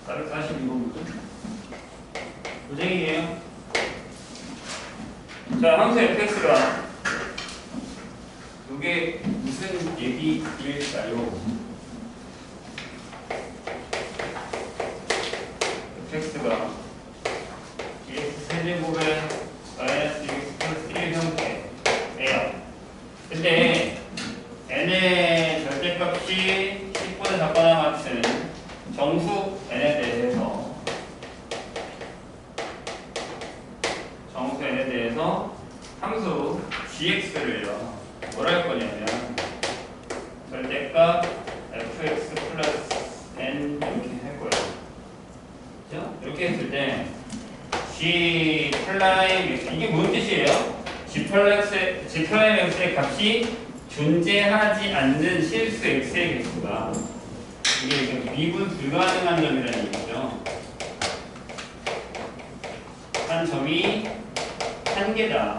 442번부터 고생이에요. 자, 함수 fx가 이게 무슨 얘기일까요? fx가 dx 세제곱에 마이너스 dx 플러스 1 형태예요. 근데 n의 절대값이 10보다 작거나 같은 정수 n에 대해서 함수 gx를요 뭐라 할 거냐면 절대값 fx 플러스 n 이렇게 할 거예요. 그죠? 이렇게 했을 때 g 플라임 x 이게 무슨 뜻이에요? g 플라임 x의 값이 존재하지 않는 실수 x의 개수가 이게 미분 불가능한 점이라는 얘기죠. 한 점이 한 개다.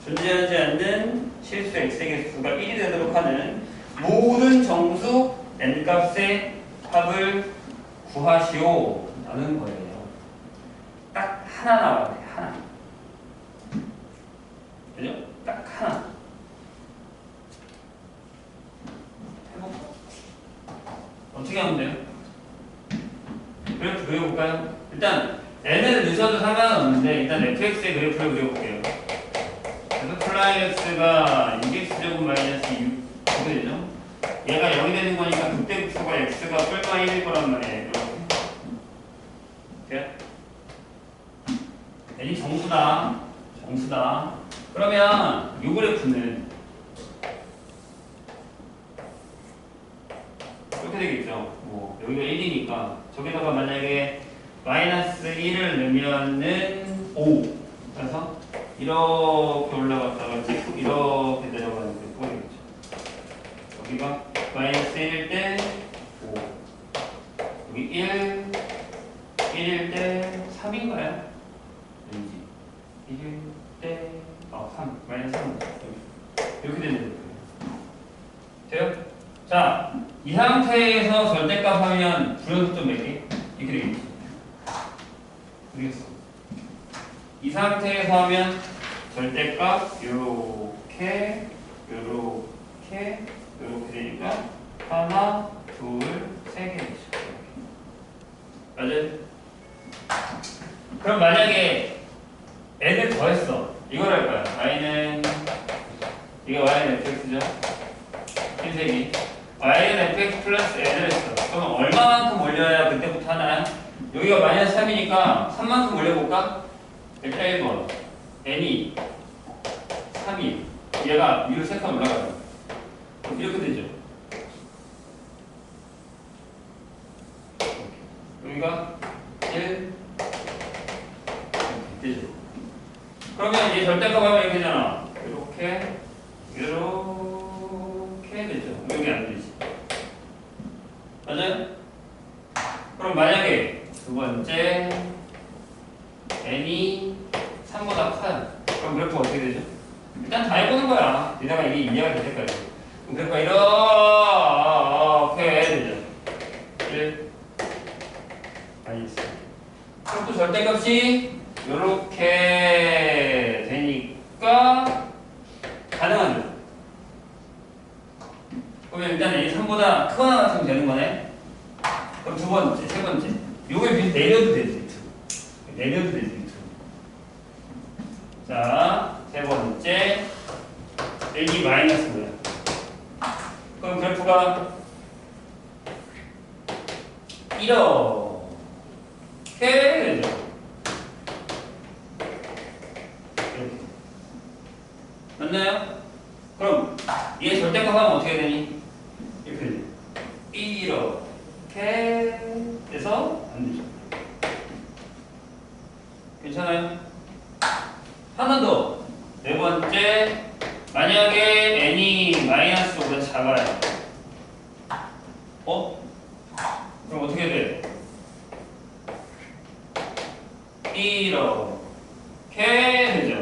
존재하지 않는 실수 x의 개수가 1이 되도록 하는 모든 정수 n값의 합을 구하시오 라는 거예요. 딱 하나 나와야 돼. 하나. 그죠? 딱 하나. 해볼까? 어떻게 하면 돼요? 그래프 그려볼까요? 일단 n을 넣으셔도 상관없는데 일단 fx의 그래프를 그려볼게요. f 플라이 x가 6x제곱 마이너스 6 어떻게 되죠? 얘가 0이 되는 거니까 극대극소가 x가 뿔마 1일 거란 말이에요. 이렇게. n이 정수다. 정수다. 그러면 이 그래프는 이렇게 되겠죠. 뭐 여기가 1이니까 저기다가 만약에 마이너스 1을 넣으면은 5. 그래서 이렇게 올라갔다가 찍고 이렇게 내려가는 게 보이겠죠. 여기가 마이너스 1일 때 5. 여기 1, 1일 때 3인가요? 왠지 1일 때 3, 마이너스 3. 이렇게 되는 거예요. 돼요? 자, 이 상태에서 절대값 하면 불연속점 몇 개? 이렇게 되겠지. 모르겠어. 이 상태에서 하면 절대값 요렇게 요렇게 요렇게 되니까 하나, 둘, 세 개 되죠. 맞아요? 그럼 만약에 n을 더했어. 이걸 할 거야. y는 이게 y는 fx죠. 흰색이 y는 fx 플러스 n을 했어. 그럼 얼마만큼 올려야 그때부터 하나요? 여기가 마이너스 3이니까 3만큼 올려볼까? 일단 1번 n이 3이 얘가 위로 3칸 올라가요. 이렇게 되죠. 여기가 1 되죠. 그러면 이제 절대값 하면 이렇게 되잖아. 이렇게 이렇게 되죠. 여기 안 되지. 맞아요? 그럼 만약에 두 번째 n이 3보다 커요. 그럼 그래프가 어떻게 되죠? 일단 다 해보는 거야. 니네가 이게 이해가 될 때까지. 그럼 그래프가 이렇게 되죠. 1 마이너스. 그럼 또 절대값이 이렇게 되니까 가능하죠. 그러면 일단 n이 3보다 크거나 같으면 되는 거네. 그럼 두 번째, 세 번째. 요걸 내려도 되지. 내려도 되지. 자, 세 번째. 여기 마이너스고요. 그럼 그래프가 이렇게 되죠. 이렇게. 맞나요? 그럼 얘 절대값 하면 어떻게 되니? 이렇게 되죠. 이렇게 돼서 안 되죠. 괜찮아요? 하나 더. 네 번째. 만약에 n이 마이너스 5보다 작아요. 그럼 어떻게 돼? 이렇게 되죠.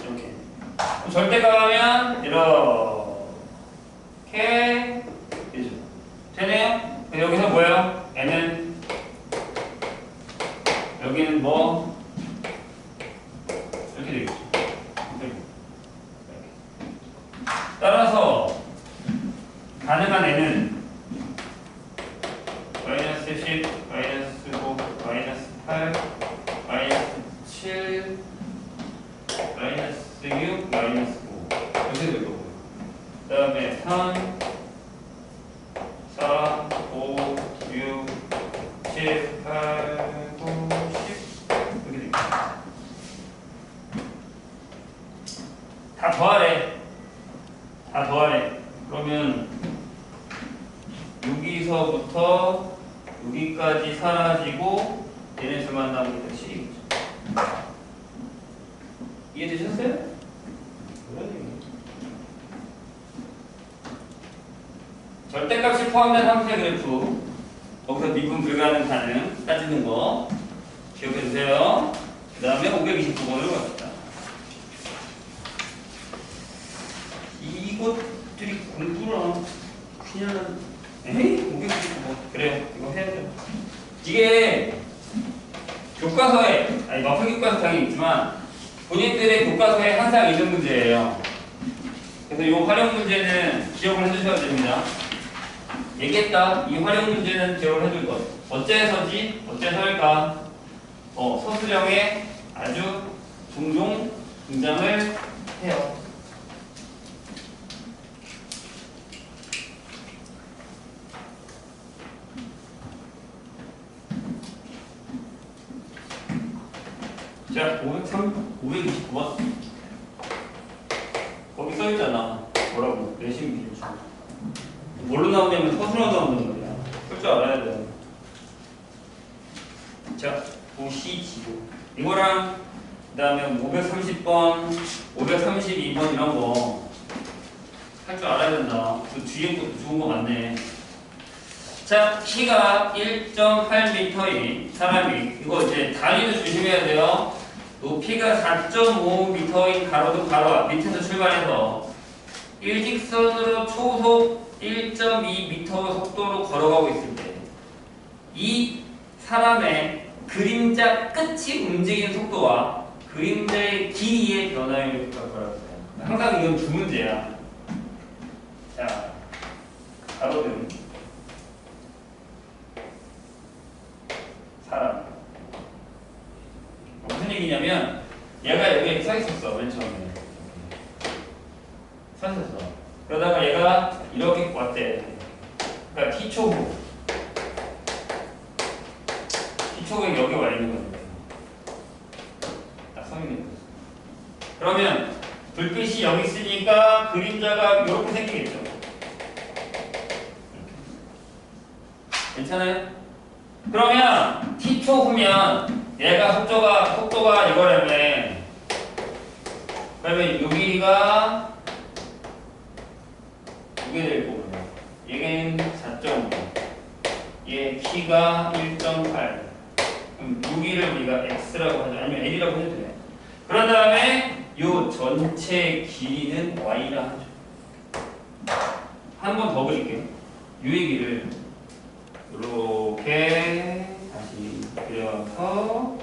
이렇게. 절대값 하면 이렇게 이렇게 되겠죠. 따라서 가능한 n은 마이너스 10, 마이너스 5, 마이너스 8, 마이너스 7, 마이너스 6, 마이너스 5 이렇게 될 거고요. 그 다음에 3, 4, 5, 6, 7, 8, 9, 10 이렇게 됩니다. 다 더하래. 다 더하래. 그러면 여기서부터 여기까지 사라지고 얘네 수만 남으니까 7이겠죠. 이해되셨어요? 절대값이 포함된 함수의 그래프 거기서 미분 불가능 가능 따지는 거 기억해 주세요. 그 다음에 529번으로 갑시다. 이것들이 공부를 그냥 에이 529번 그래요. 이거 해야죠. 이게 교과서에 아니 마표 교과서 당연히 있지만 본인들의 교과서에 항상 있는 문제예요. 그래서 이 활용 문제는 기억을 해주셔야 됩니다. 얘기했다. 이 활용 문제는 기억을 해둘 것. 어째서지? 어째서일까? 서술형에 아주 종종 등장을 해요. 자, 529번. 거기 써있잖아. 뭐라고? 내심 기준. 뭘로 나오냐면 서술로 나오는 거야. 쓸 줄 알아야 돼. 자, 보시지요. 이거랑 그 다음에 530번, 532번 이런 거 할 줄 알아야 된다. 그 뒤에 것도 좋은 거 많네. 자, 키가 1.8m인 사람이 이거 이제 단위도 조심해야 돼요. 높이가 4.5m인 가로도 가로 앞 밑에서 출발해서 일직선으로 초속 1.2m 속도로 걸어가고 있을 때 이 사람의 그림자 끝이 움직이는 속도와 그림자의 길이의 변화율을 구하라고 해요. 항상 이건 두 문제야. 자, 가로등 사람 무슨 얘기냐면 얘가 여기 서 있었어. 맨 처음에 서 있었어. 그러다가 얘가 이렇게 왔대. 그러니까 T초고 T초가 여기 와 있는 건데 딱 서 있는 거지. 그러면 불빛이 여기 있으니까 그림자가 이렇게 생기겠죠. 괜찮아요? 그러면 T초 후면 얘가 속도가 이거라며. 그러면 여기가 이게 될 거고요. 얘는 4.5. 얘 키가 1.8. 그럼 여기를 우리가 x라고 하죠. 아니면 l이라고 해도 돼요. 그런 다음에 요 전체 길이는 y라 하죠. 한 번 더 그릴게요. 요 얘기를 이렇게 다시 그려서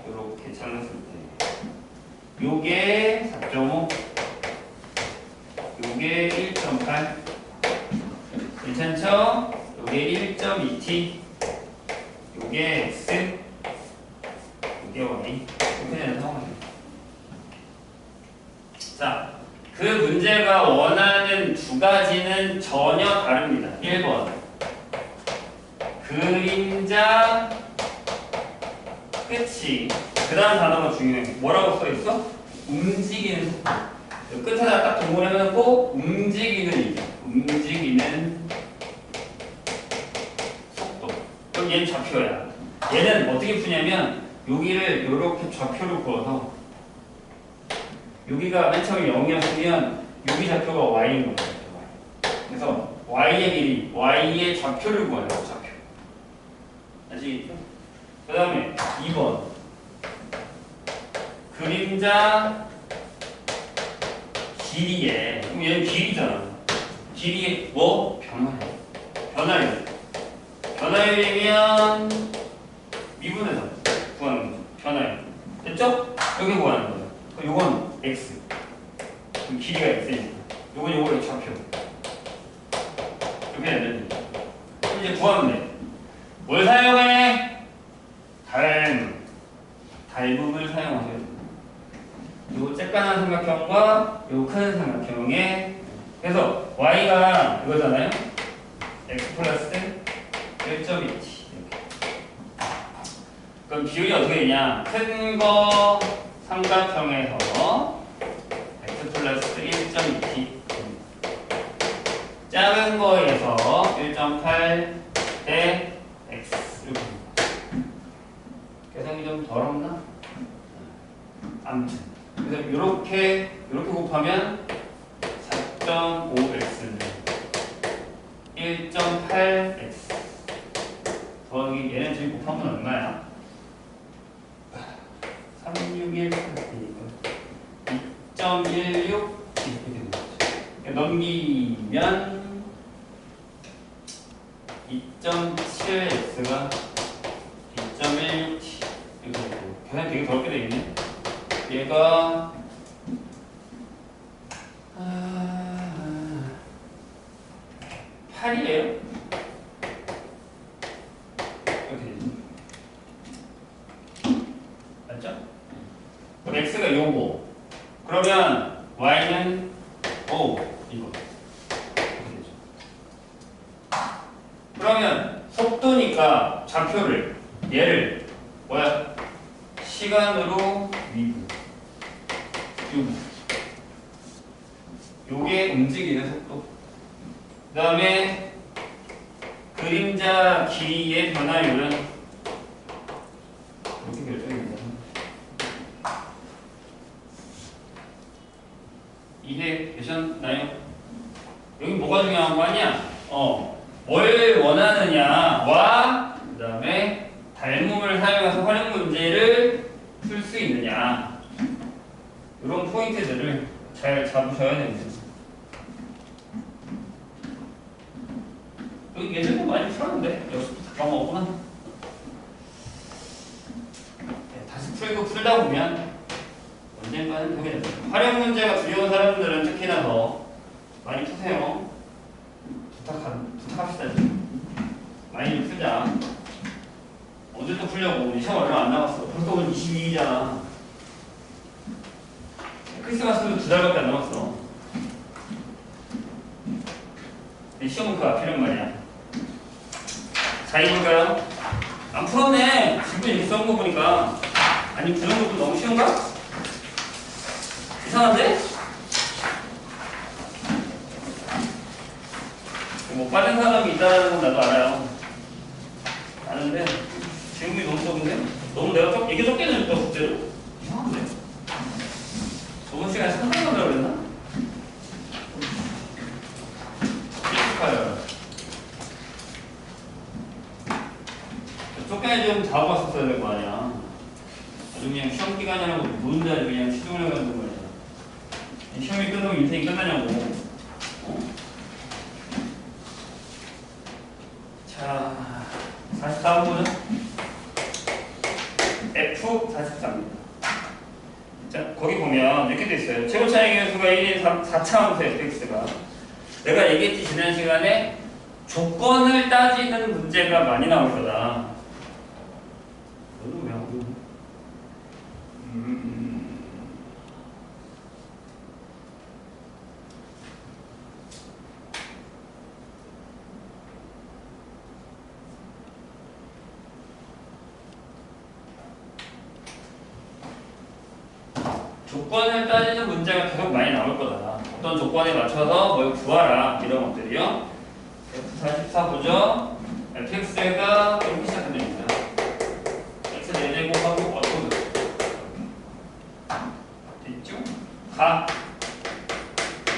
이렇게 잘랐을 때 요게 4.5 요게 1.8 괜찮죠? 요게 1.2t 요게 x 요게 y 이렇게 되는 상황이에요. 자, 그 문제가 원하는 두 가지는 전혀 다릅니다. 1번 그림자 끝이 그 다음 단어가 중요해. 뭐라고 써있어? 움직이는 속도. 끝에다 딱 동그라미고 움직이는 속도. 그럼 얘는 좌표야. 얘는 어떻게 푸냐면 여기를 이렇게 좌표로 그어서 여기가 맨 처음에 0이었으면 여기 좌표가 y인 거예요. 그래서 y의 길이, y의 좌표를 구하는 거예요. 좌표. 아시겠죠? 그 다음에 2번 그림자 길이에, 그럼 얘는 길이잖아. 길이에 뭐? 변화율. 변화율이면 미분해서 구하는 거죠. 변화율. 됐죠? 여기 구하는 거예요. 그럼 요건 x. 그럼 길이가 x니까. 요건 요거의 좌표. 이렇게 해야 되지. 그럼 이제 구하면 돼. 뭘 사용해? 닮음을 사용하셔야 돼. 요 쬐깐한 삼각형과 요 큰 삼각형에 그래서 y가 이거잖아요. x 플러스 1.2t. 그럼 비율이 어떻게 되냐? 큰 거 삼각형에서 x 플러스 1.2t, 작은 거에서 1.8 대 x. 이렇게. 계산이 좀 더럽나? 아무튼 그래서 이렇게 곱하면 4.5x는 1.8x 더하기 얘는 지금 곱하면 얼마야? 361 2.16 이렇게 되는 거죠. 넘기면 2.7x가 2.16t 이렇게 되고 계산이 되게 더럽게 되어 있네. 얘가 8이에요. 이렇게 되지. 맞죠? 그럼 x가 요거. 그러면 y는 이거. 이렇게 되죠. 그러면 속도니까 좌표를 얘를 뭐야? 시간으로 미분. 요게 움직이는 속도. 그 다음에 그림자 길이의 변화율은 이렇게 결정됩니다. 이해되셨나요? 여기 뭐가 중요한 거 아니야? 뭘 원하느냐와 그 다음에 닮음을 사용해서 활용 문제를 풀 수 있느냐, 이런 포인트들을 잘 잡으셔야 됩니다. 여기 예전에 많이 풀었는데 여기서 다 까먹었구나. 네, 다시 풀다 보면 언젠가는 되게 됩니다. 활용 문제가 두려운 사람들은 특히나 더 많이 푸세요. 부탁합시다. 많이 좀 풀자. 언제부터 풀려고? 우리 시험 얼마 안 남았어. 벌써 오늘 22일이잖아. 크리스마스도 2달밖에 안 남았어. 시험은 그 앞이란 말이야. 자, 이볼까요? 안 풀었네. 지금 이렇게 써온 거 보니까. 아니, 그 정도도 너무 쉬운가? 이상한데? 뭐 빠른 사람이 있다는 건 나도 알아요. 아는데 질문이 너무 적은데? 너무 내가 이게 적게 내줬다 숙제로? 이상한데? 저번 시간에 상상하려고 그랬나? 적게 좀 잡아봤었어야 될 거 아니야. 아주 그냥 시험 기간이라고 노는 자리 그냥 시중을 해가지고 말이야. 시험이 끝나고 인생이 끝나냐고. 자, 44번 보자. F44입니다. 자, 거기 보면 이렇게 돼 있어요. 최고차의 개수가 1인 4차함수 fx가. 내가 얘기했지, 지난 시간에 조건을 따지는 문제가 많이 나올 거다. 너는 왜 안 보여? 조건을 따지는 문제가 계속 많이 나올 거다. 어떤 조건에 맞춰서 뭘 구하라, 이런 것들이요. F44 보죠. fx가 이렇게 시작됩니다. x 4제곱하고 어떤 됐죠? 가.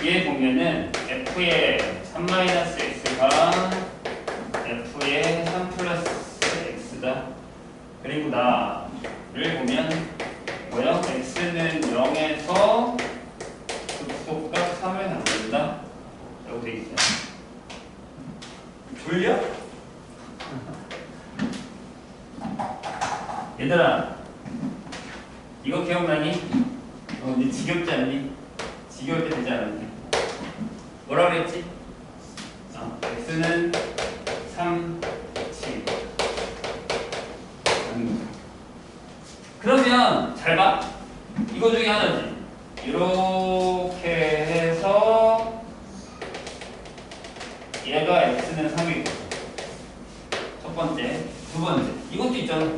얘 보면은 f의 3-x가 f의 3 플러스 x다. 그리고 나를 보면 뭐야? x는 0에서 극속값 3을 갖는다. 라고 되어 있어요. 졸려? 얘들아, 이거 기억나니? 이제 지겹지 않니? 지겨울 때 되지 않았니? 뭐라 그랬지? x는 3, 7. 그러면 잘 봐. 이거 중에 하나지. 이렇게 해서 얘가 x는 3이고 첫 번째, 두 번째. 이것도 있잖아.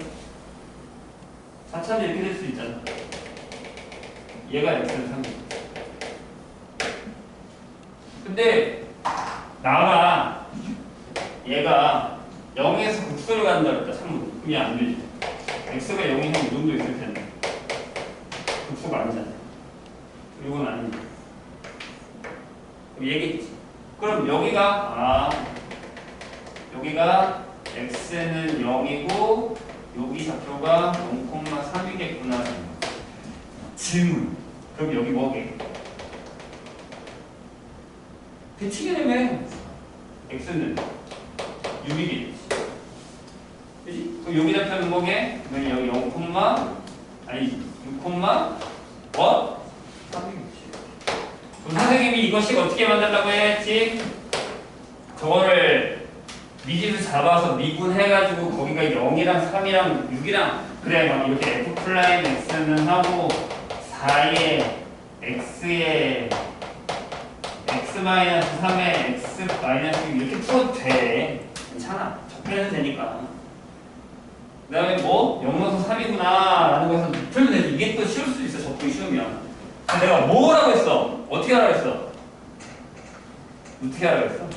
4차는 이렇게 될 수 있잖아. 얘가 x는 3이고. 근데 나가 얘가 0에서 극소를 간다 그랬다. 3으로. 그게 안 되지. x가 0이 형 이 정도 있을 텐데 극소가 아니잖아. 이건 아니지. 그럼 얘기했지. 그럼 여기가 여기가 x는 0이고 여기 좌표가 0,3이겠구나. 질문. 그럼 여기 뭐게? 대칭이 되면 x는 6이겠지. 그지? 그럼 여기 좌표는 뭐게? 그럼 여기 0, 아니 6, 뭐? 3이겠지. 그럼 선생님이 이것씩 어떻게 만들라고 했지? 저거를 미지수 잡아서 미분해가지고 거기가 0이랑 3이랑 6이랑 그래 막 이렇게 f 플라인 x는 하고 4에 x에 x 마이너스 3에 x 마이너스 6 이렇게 풀어도 돼. 괜찮아. 적혀내도 되니까. 그 다음에 뭐? 0넣어서 3이구나 라는 거에서 풀면 되지. 이게 또 쉬울 수도 있어. 적기 쉬우면. 그래서 내가 뭐라고 했어? 어떻게 하라고 했어? 어떻게 하라고 했어?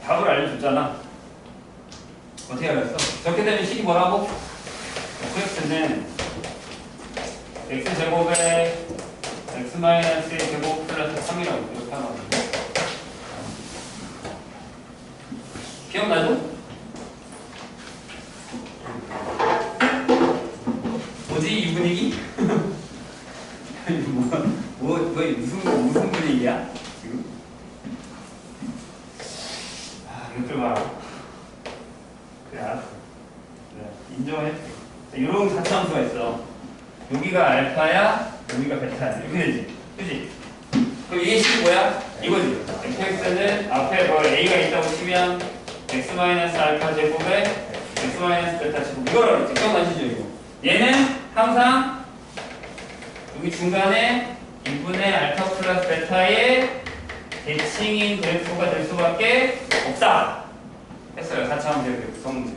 답을 알려줬잖아. 어떻게 하라고 했어? 적게 되면 식이 뭐라고? x는 x제곱에 x-의 제곱 플러스 3이라고 이렇게 하나 기억나죠? 뭐지 이 분위기? 무슨 분위기야 지금? 이것들 봐라. 그래 알았어. 그래, 인정해. 이런 자체함수가 있어. 여기가 알파야, 여기가 베타야. 이렇게 되지. 그지? 그럼 이게 식이 뭐야? 이거지. fx는 앞에 뭐 a가 있다고 치면 x-알파 제곱에 x-베타 제곱. 이거라고 했지. 기억나시죠, 이거? 얘는 항상 여기 중간에 2분의 알파 플러스 베타의 대칭인 그래프가 될 수밖에 없다. 했어요. 4차함수 이렇게 구성문.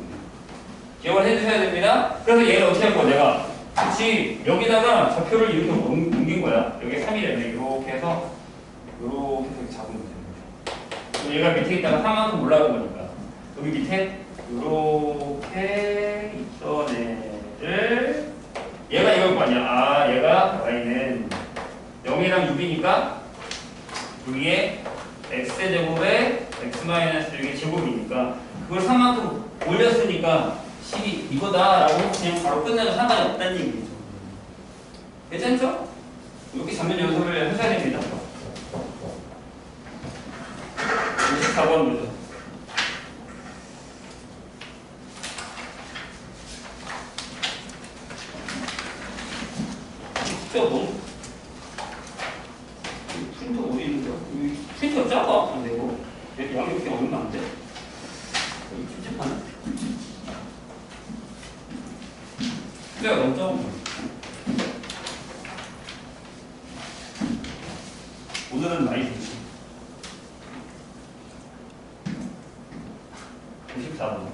기억을 해주셔야 됩니다. 그래서 얘를 어떻게 한 거야, 내가? 그치. 여기다가 좌표를 이렇게 옮긴 거야. 여기 3이랬네. 이렇게 해서, 이렇게 잡으면 되는 거야. 얘가 밑에 있다가 3만큼 올라간 거니까. 여기 밑에, 이렇게 있던 애를, 얘가 이걸 거 아니야. 얘가 y는 0이랑 6이니까, 여기에 x제곱에 x-6의 제곱이니까, 그걸 3만큼 올렸으니까, 식이 이거다라고 그냥 바로 끝내도 상관이 없다는 얘기죠. 괜찮죠? 이렇게 잡는 연습을 하셔야 됩니다. 54번 문제. 진짜 너무 프린터 어디 있는 거야? 프린터가 작아. 근데 이거 양이 이렇게 얼마 안 돼? 찝찝하네. 내가 너무 작은 거야. 오늘은 많이 좋지. 94번.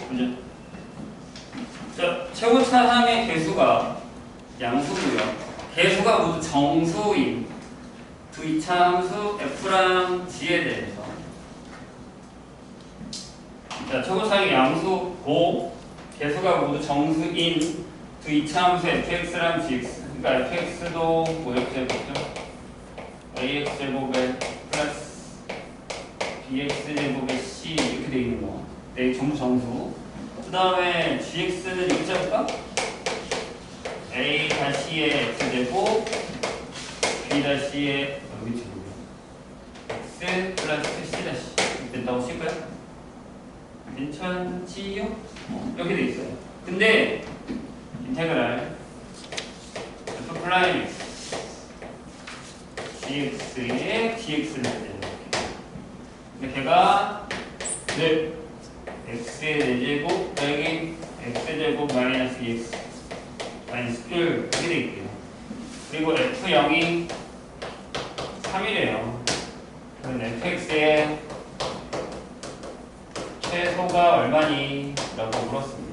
그죠? 자, 최고차함의 개수가 양수고요. 개수가 모두 정수인 두 이차함수 f랑 g에 대해서. 자, 최고차함의 양수고 개수가 모두 정수인 두 이차함수 fx랑 gx. 그러니까 fx도 뭐 이렇게 해보죠. ax 제곱에 플러스 bx 제곱에 c 이렇게 돼 있는 거. 네, 전부 정수. 그 다음에 gx는 이렇게 잡을까? a 다시의 x 제곱 b 다시의 여기 제곱 x 플러스 c 다시 이렇게 된다고 칠 거야? 괜찮지요? 이렇게 돼 있어요. 근데 인테그랄 f 프라임 dx에 dx를 해야 근데 걔가 늘 x의 4제곱 빼기 x의 제곱 마이너스 2x 마이너스 1 이렇게 되겠고요. 그리고 f0이 3이래요. 그럼 fx의 최소가 얼마니? 라고 물었습니다.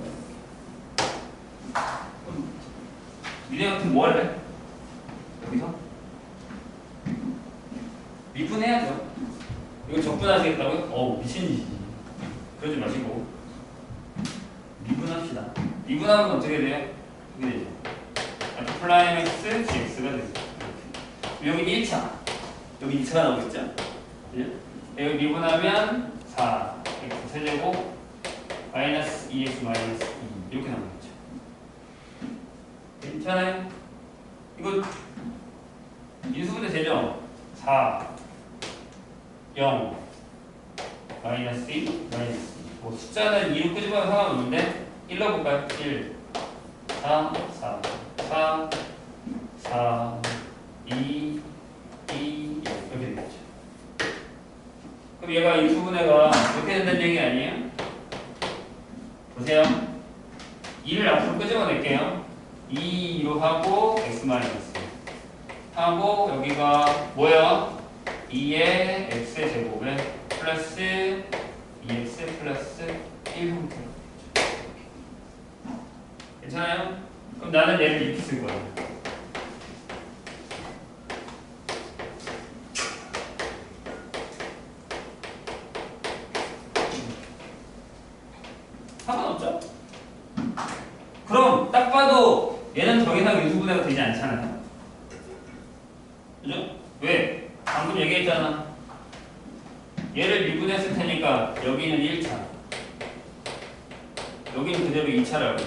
그럼 미래 같은 뭐 할래? 여기서? 미분해야죠. 이거 적분하시겠다고요? 어우 미친 짓이지. 그러지 마시고 미분합시다. 미분하면 어떻게 돼요? 이게 되죠. f 프라임 x gx가 되죠. 여기 1차, 여기 2차가 나오고 있죠? 여기 미분하면 4 x 세제곱 마이너스 2x 마이너스 2 이렇게 나오겠죠. 괜찮아요? 이거 인수분해 되죠? 4 0 마이너스 2 마이너스 2 뭐 숫자는 2로 끄집어도 상관없는데 1 넣어볼까요? 1 4 4 4 4 2 2 이렇게 되겠죠. 그럼 얘가 인수분해가 이렇게 된다는 얘기 아니에요? 보세요. 2를 앞으로 끄집어낼게요. 2로 하고 x 마이너스 하고 여기가 뭐야? 2의 x의 제곱에 플러스 2x 플러스 1 형태로 괜찮아요? 그럼 나는 얘를 이렇게 쓸 거야. 상관없죠? 그럼 딱 봐도 얘는 더 이상 인수분해가 되지 않잖아요. 그죠? 왜? 방금 얘기했잖아. 얘를 미분했을 테니까 여기는 1차 여기는 그대로 2차라고.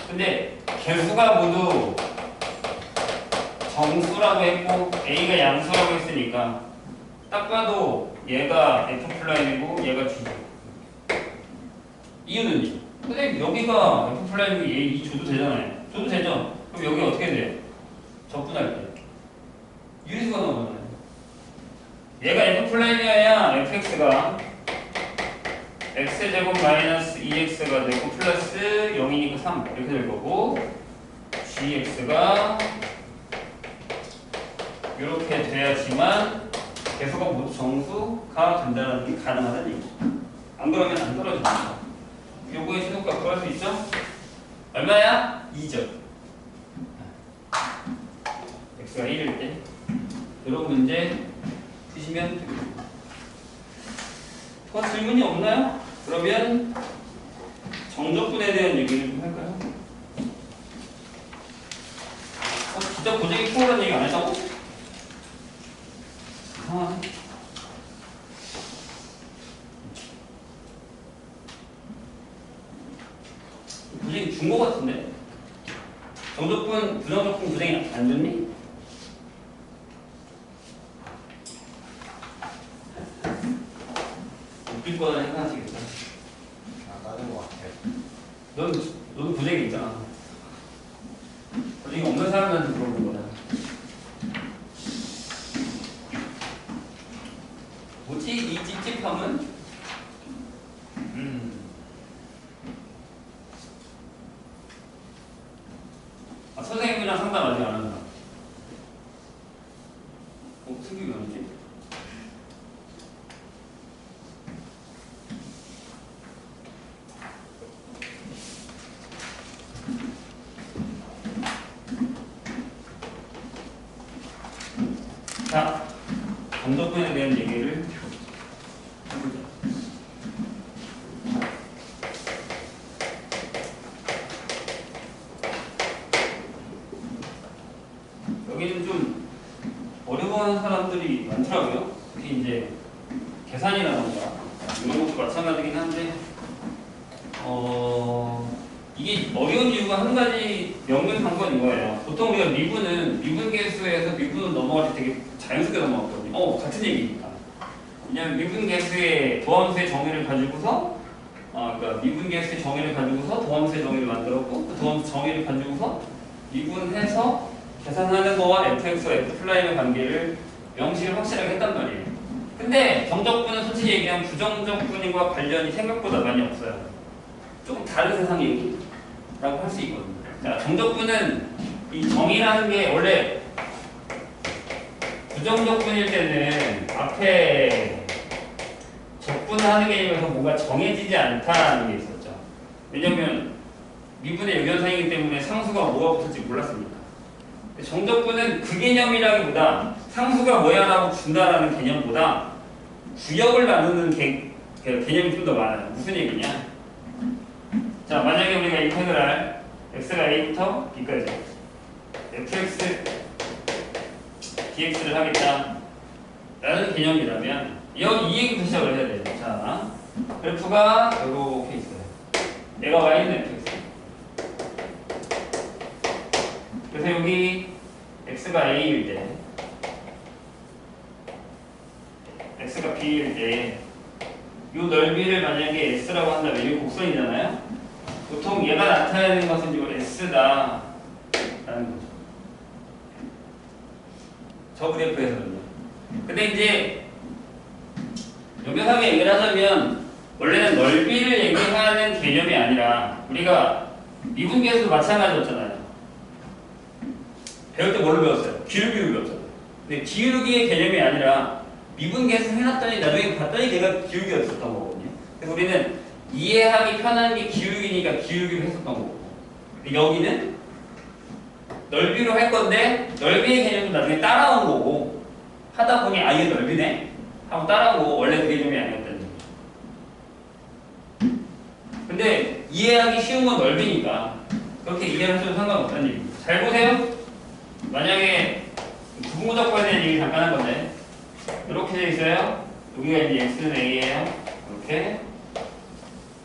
근데 개수가 모두 정수라고 했고 A가 양수라고 했으니까 딱 봐도 얘가 F'이고 얘가 G죠. 이유는요? 근데 여기가 F'이고 얘 이 줘도 되잖아요. 줘도 되죠? 그럼 여기 어떻게 돼요? 적분할 때 유리수가 나오잖아요. 얘가 F'이어야 fx가 x제곱 마이너스 2x가 되고 플러스 0이니까 3 이렇게 될 거고 gx가 이렇게 돼야지만 개수가 모두 정수가 된다는 게 가능하다는 얘기죠. 안 그러면 안 떨어집니다. 요거의 최소값 구할 수 있죠? 얼마야? 2죠. x가 1일 때 이런 문제 푸시면 되겠습니다. 더 질문이 없나요? 그러면 정적분에 대한 얘기를 좀 할까요? 진짜 고정이 프로라는 얘기 안 했다고? 이상하네. 고정이 준 거 같은데? 정적분, 부정적분 고정이 안 줬니? 웃길 거다 생각하시겠다. 나는 것 같아요. 너도 부정이 있잖아. 부정이 없는 사람한테 물어보는 거야. 뭐지 이 찝찝함은? 선생님이랑 상담 아직 안 한다. 승규이 언제? 자, 정적분에 대한 얘기를 해보자. 여기는 좀 어려워하는 사람들이 많더라고요. 특히 이제 계산이라던가 이런 것도 마찬가지긴 한데 이게 어려운 이유가 한 가지 명백한 이거예요. 보통 우리가 미분 계수에서 미분을 넘어갈 때 되게 자연스럽게 넘어갔거든요. 같은 얘기니까. 왜냐면 미분 계수의 도함수의 정의를 가지고서 그러니까 미분계수의 정의를 가지고서 도함수의 정의를 만들었고 그 도함수 정의를 가지고서 미분해서 계산하는 거와 fx와 f'의 관계를 명식을 확실하게 했단 말이에요. 근데 정적분은 솔직히 얘기하면 부정적분과 관련이 생각보다 많이 없어요. 조금 다른 세상 얘기라고 할 수 있거든요. 자, 정적분은 이 정의라는 게 원래 부정적분일 때는 앞에 적분하는 개념에서 뭔가 정해지지 않다는 게 있었죠. 왜냐면 미분의 유견상이기 때문에 상수가 뭐가 붙을지 몰랐으니까. 정적분은 그 개념이라기보다 상수가 뭐야라고 준다라는 개념보다 구역을 나누는 개념이 좀 더 많아요. 무슨 얘기냐? 자, 만약에 우리가 인테그랄 x가 a부터 b까지 fx dx를 하겠다 라는 개념이라면 이 얘기부터 시작을 해야 돼요. 자, 그래프가 이렇게 있어요. 얘가 y는 fx. 그래서 여기 x가 a일 때 x가 b일 때 이 넓이를 만약에 s라고 한다면 이게 곡선이잖아요. 보통 얘가 나타내는 것은 이 s다 라는 거죠. 저 그래프에서는요. 근데 이제 여기서 얘기를 하자면 원래는 넓이를 얘기하는 개념이 아니라 우리가 미분계수도 마찬가지였잖아요. 배울 때 뭘로 배웠어요? 기울기를 배웠잖아요. 근데 기울기의 개념이 아니라 미분계수 해놨더니 나중에 봤더니 걔가 기울기였었던 거거든요. 그래서 우리는 이해하기 편한 게 기울기니까 기울기로 했었던 거고. 근데 여기는 넓이로 할 건데 넓이의 개념도 나중에 따라온 거고 하다 보니 이게 넓이네 하고 따라온 거고 원래 그 개념이 아니었다는 얘기죠. 근데 이해하기 쉬운 건 넓이니까 그렇게 이해하셔도 상관없다는 얘기입니다. 잘 보세요. 만약에 부분고작과에 대한 얘기 잠깐 한 건데 이렇게 되어 있어요. 여기가 이제 x는 a예요. 이렇게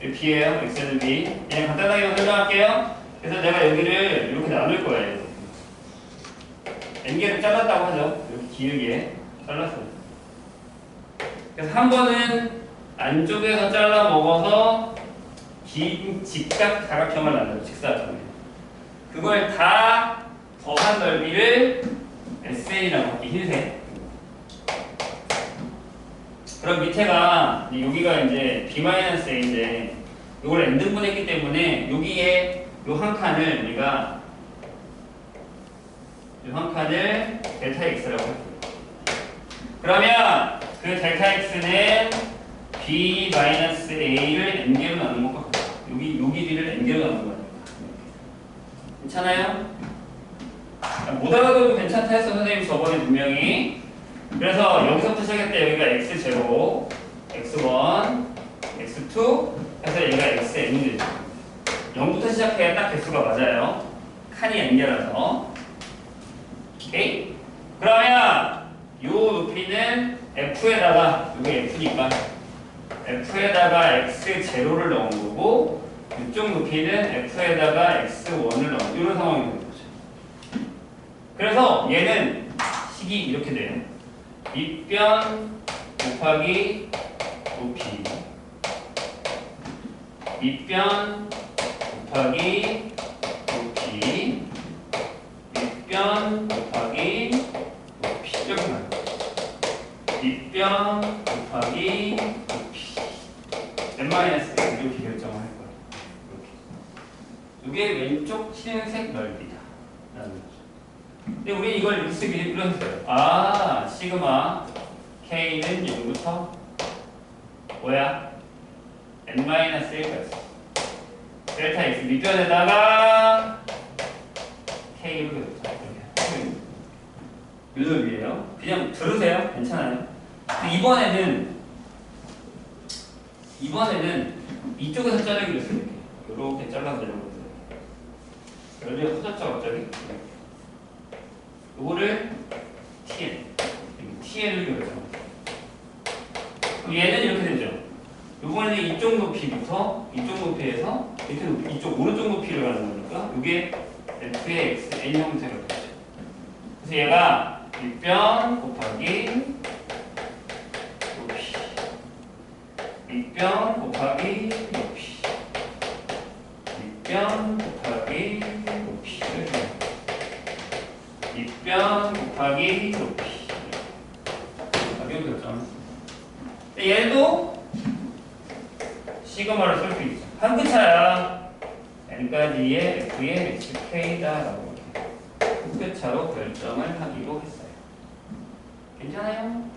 b예요. x는 b. 그냥 간단하게 설명할게요. 그래서 내가 여기를 이렇게 나눌 거예요. n개를 잘랐다고 하죠. 이렇게 길게 잘랐어요. 그래서 한 번은 안쪽에서 잘라 먹어서 긴 직각 사각형을 만들어요. 직사각형을. 그걸 다 더한 넓이를 SN이라고 할게. 흰색. 그럼 밑에가 여기가 이제 B-A인데 이걸 n등분했기 때문에 여기에 요 한 칸을 우리가 요 한 칸을 델타 x라고 할게요. 그러면 그 델타 x는 B-A를 n개로 나눈 것과 같아요. 요 길이를 n개로 나눈 거예요. 괜찮아요? 못 알아도 괜찮다 했어 선생님 저번에 분명히. 그래서 여기서부터 시작했대. 여기가 x0, x1, x2 해서 얘가 xn이 되죠. 0부터 시작해야 딱 개수가 맞아요. 칸이 n개라서. 오케이? 그러면 요 높이는 f에다가 이게 f니까 f에다가 x0를 넣은 거고 이쪽 높이는 f에다가 x1을 넣은 이런 상황이 되는 거죠. 그래서 얘는 식이 이렇게 돼요. 밑변 곱하기 높이 밑변 곱하기 높이 밑변 곱하기 높이 이렇게 나와요. 밑변 곱하기 높이 n-x 이렇게 결정을 할 거예요. 이렇게. 이게 왼쪽 흰색 넓이다 라는 거죠. 근데 우리 이걸 이렇게 쓰기 했어요. 시그마 K는 0부터 뭐야? n-1까지 델타 x 밑변에다가 K로 그렸죠. 이 넓이에요. 그냥 들으세요. 괜찮아요. 이번에는 이쪽에서 자르기로 했어요. 이렇게 잘라서 내려보세요. 넓이가 커졌죠 갑자기? 요거를 TN을 그려서 그럼 얘는 이렇게 되죠. 요거는 이쪽 높이부터 이쪽 높이에서 이렇게 높이, 이쪽 오른쪽 높이를 가는 거니까 요게 F의 X, N 형태가 되죠. 그래서 얘가 밑변 곱하기 높이 밑변 곱하기 높이 밑변 곱하기 높이를 밑변 곱하기 높이 가벼운 결정. 얘도 시그마를 쓸 수 있어. 한 글자야. n까지의 f의 hk다라고 한 글자로 결정을 하기로 했어요. 괜찮아요?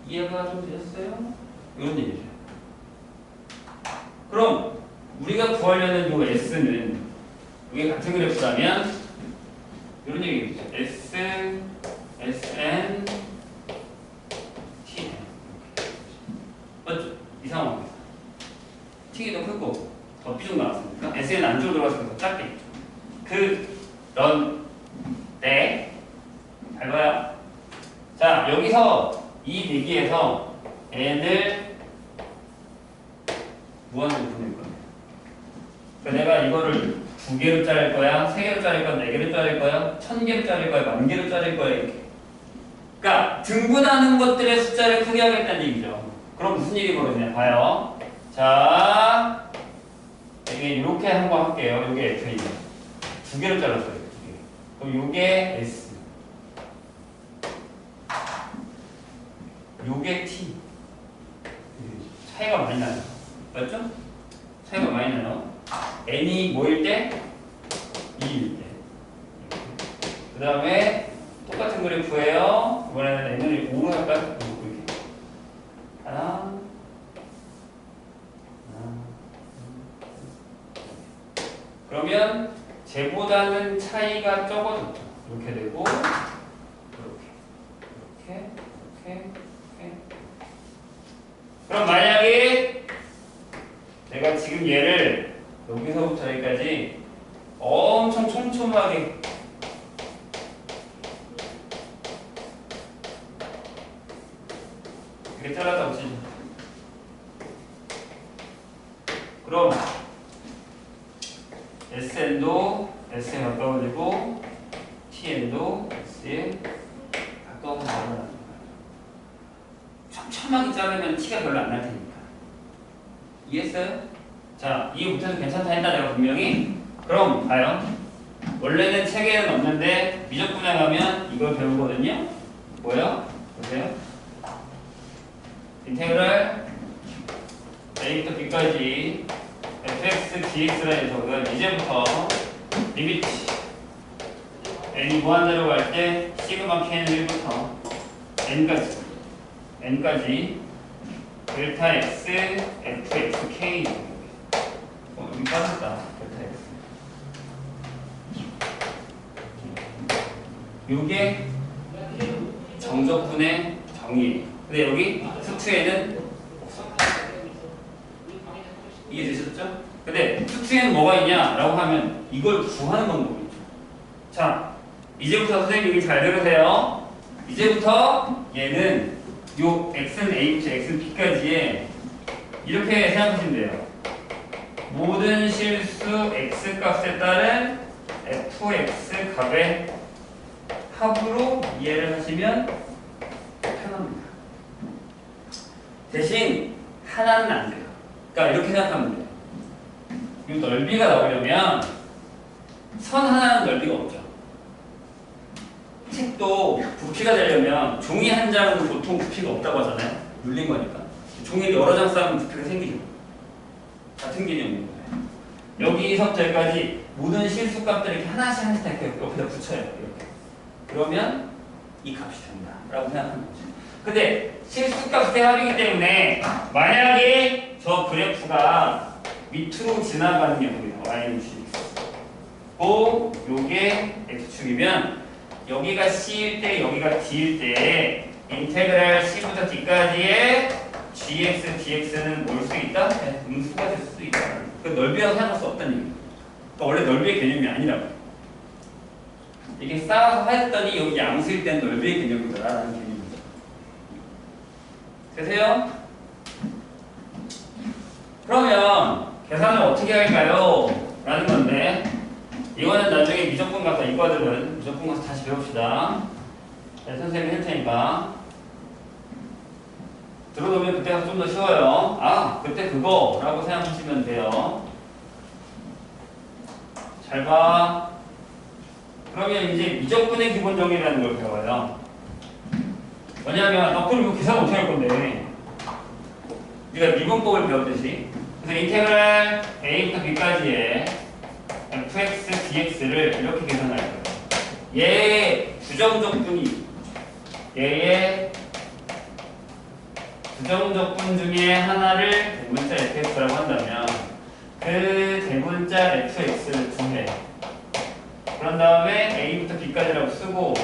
이해가 좀 되셨어요? 이런 얘기죠. 그럼 우리가 구하려는 요 S는 이게 같은 그래프라면 이런 얘기겠죠. S, Sn, Tn. 맞죠? 이 상황. T가 더 크고 더 비중 나왔으니까 Sn 안쪽으로 들어가서 더 작게 있죠. 그런 때 잘 봐요. 자, 여기서 이 대기에서 n을 무한으로 보낼 거예요. 그러니까 내가 이거를 2개로 자를 거야, 3개로 자를 거야, 4개로 자를 거야, 1000개로 자를 거야, 10,000개로 자를 거야, 이렇게. 그러니까 등분하는 것들의 숫자를 크게 하겠다는 얘기죠. 그럼 무슨 일이 벌어지냐 봐요. 자, 이게 이렇게 한번 할게요. 이게 F이에요. 2개로 잘랐어요. 그럼 이게 S, 요게 T. 차이가 많이 나요. 맞죠? 차이가 많이 나요. n이 뭐일 때? 2일 때. 그 다음에 똑같은 그래프예요. 이번에는 n을 5로 할까요? 이렇게. 하나. 그러면 쟤보다는 차이가 적어졌죠. 이렇게 되고 이렇게. 그럼 만약에 내가 지금 얘를 여기서부터 여기까지 엄청 촘촘하게 이렇게 잘라서 붙이죠. 그럼 SN도 S에 가까워지고 TN도 S에 가까워서 나타나는 거예요. 촘촘하게 자르면 티가 별로 안 날 테니까. 이해했어요? 자, 이해 못해서 괜찮다 했다 내가 분명히. 그럼 봐요. 원래는 책에는 없는데 미적분에 가면 이걸 배우거든요. 뭐예요? 보세요. 인테그랄 a부터 b까지 fx dx라 해서 우리가 이제부터 리미트 n이 무한대로 갈 때 시그마 k는 1부터 n까지 델타 x fx k 여기 빠졌다. 델타 x 요게 정적분의 정의예요. 근데 여기 수투에는 없어. 이해되셨죠? 근데 수투에는 뭐가 있냐라고 하면 이걸 구하는 방법이 있죠. 자, 이제부터 선생님이 잘 들으세요. 이제부터 얘는 요 x는 a부터 x는 b까지에 이렇게 생각하시면 돼요. 모든 실수 x 값에 따른 fx 값의 합으로 이해를 하시면 편합니다. 대신 하나는 안 돼요. 그러니까 이렇게 생각하면 돼요. 이 넓이가 나오려면 선 하나는 넓이가 없죠. 책도 부피가 되려면 종이 한 장은 보통 부피가 없다고 하잖아요. 눌린 거니까. 종이를 여러 장 쌓으면 부피가 생기죠. 같은 개념인 거예요. 여기서부터 여기까지 모든 실수값들을 이렇게 하나씩 이렇게 옆에다 붙여요. 이렇게. 그러면 이 값이 된다 라고 생각하는 거죠. 근데 실수값의 합이기 때문에 만약에 저 그래프가 밑으로 지나가는 게 보입니다. y축이 있고 요게 x축이면 여기가 c일 때 여기가 d일 때 인테그랄 c부터 d까지의 gx, dx는 뭘 수 있다? 네, 음수가 될 수도 있다. 그 넓이라고 생각할 수 없다는 얘기예요. 그러니까 원래 넓이의 개념이 아니라고. 이게 쌓아서 했더니 여기 양수일 땐 넓이의 개념이더라라는 개념이죠. 되세요? 그러면 계산을 어떻게 할까요? 라는 건데 이거는 나중에 미적분 가서 이과들은 미적분 가서 다시 배웁시다. 네, 선생님이 할 테니까 들어오면 그때가 좀 더 쉬워요. 아, 그때 그거라고 생각하시면 돼요. 잘 봐. 그러면 이제 미적분의 기본 정의라는 걸 배워요. 뭐냐면, 그럼 이거 계산 어떻게 할 건데? 우리가 미분법을 배웠듯이. 그래서 인테그랄 a부터 b까지의 fx, dx를 이렇게 계산할 거예요. 얘의 부정적분이, 얘의 부정적분 중에 하나를 대문자 fx라고 한다면, 그 대문자 fx를 구해. 그런 다음에 a부터 b까지라고 쓰고,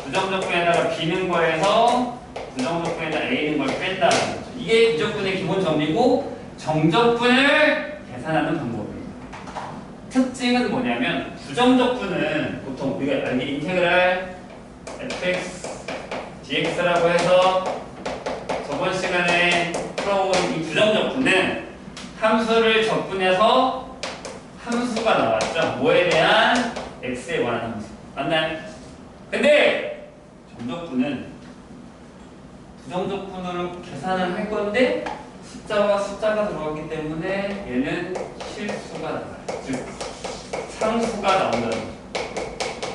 부정적분에다가 b는 거에서 부정적분에다 a는 걸 뺀다는 거죠. 이게 미적분의 기본 정리고 정적분을 계산하는 방법이에요. 특징은 뭐냐면 부정적분은 보통 우리가 알기 인테그랄 fx dx라고 해서 저번 시간에 풀어본 이 부정적분은 함수를 적분해서 함수가 나왔죠. 뭐에 대한 x에 관한 함수. 맞나요? 근데 정적분은 부정적분으로 계산을 할 건데 숫자와 숫자가 들어가기 때문에 얘는 실수가 나와요. 즉 상수가 나온다는 거죠.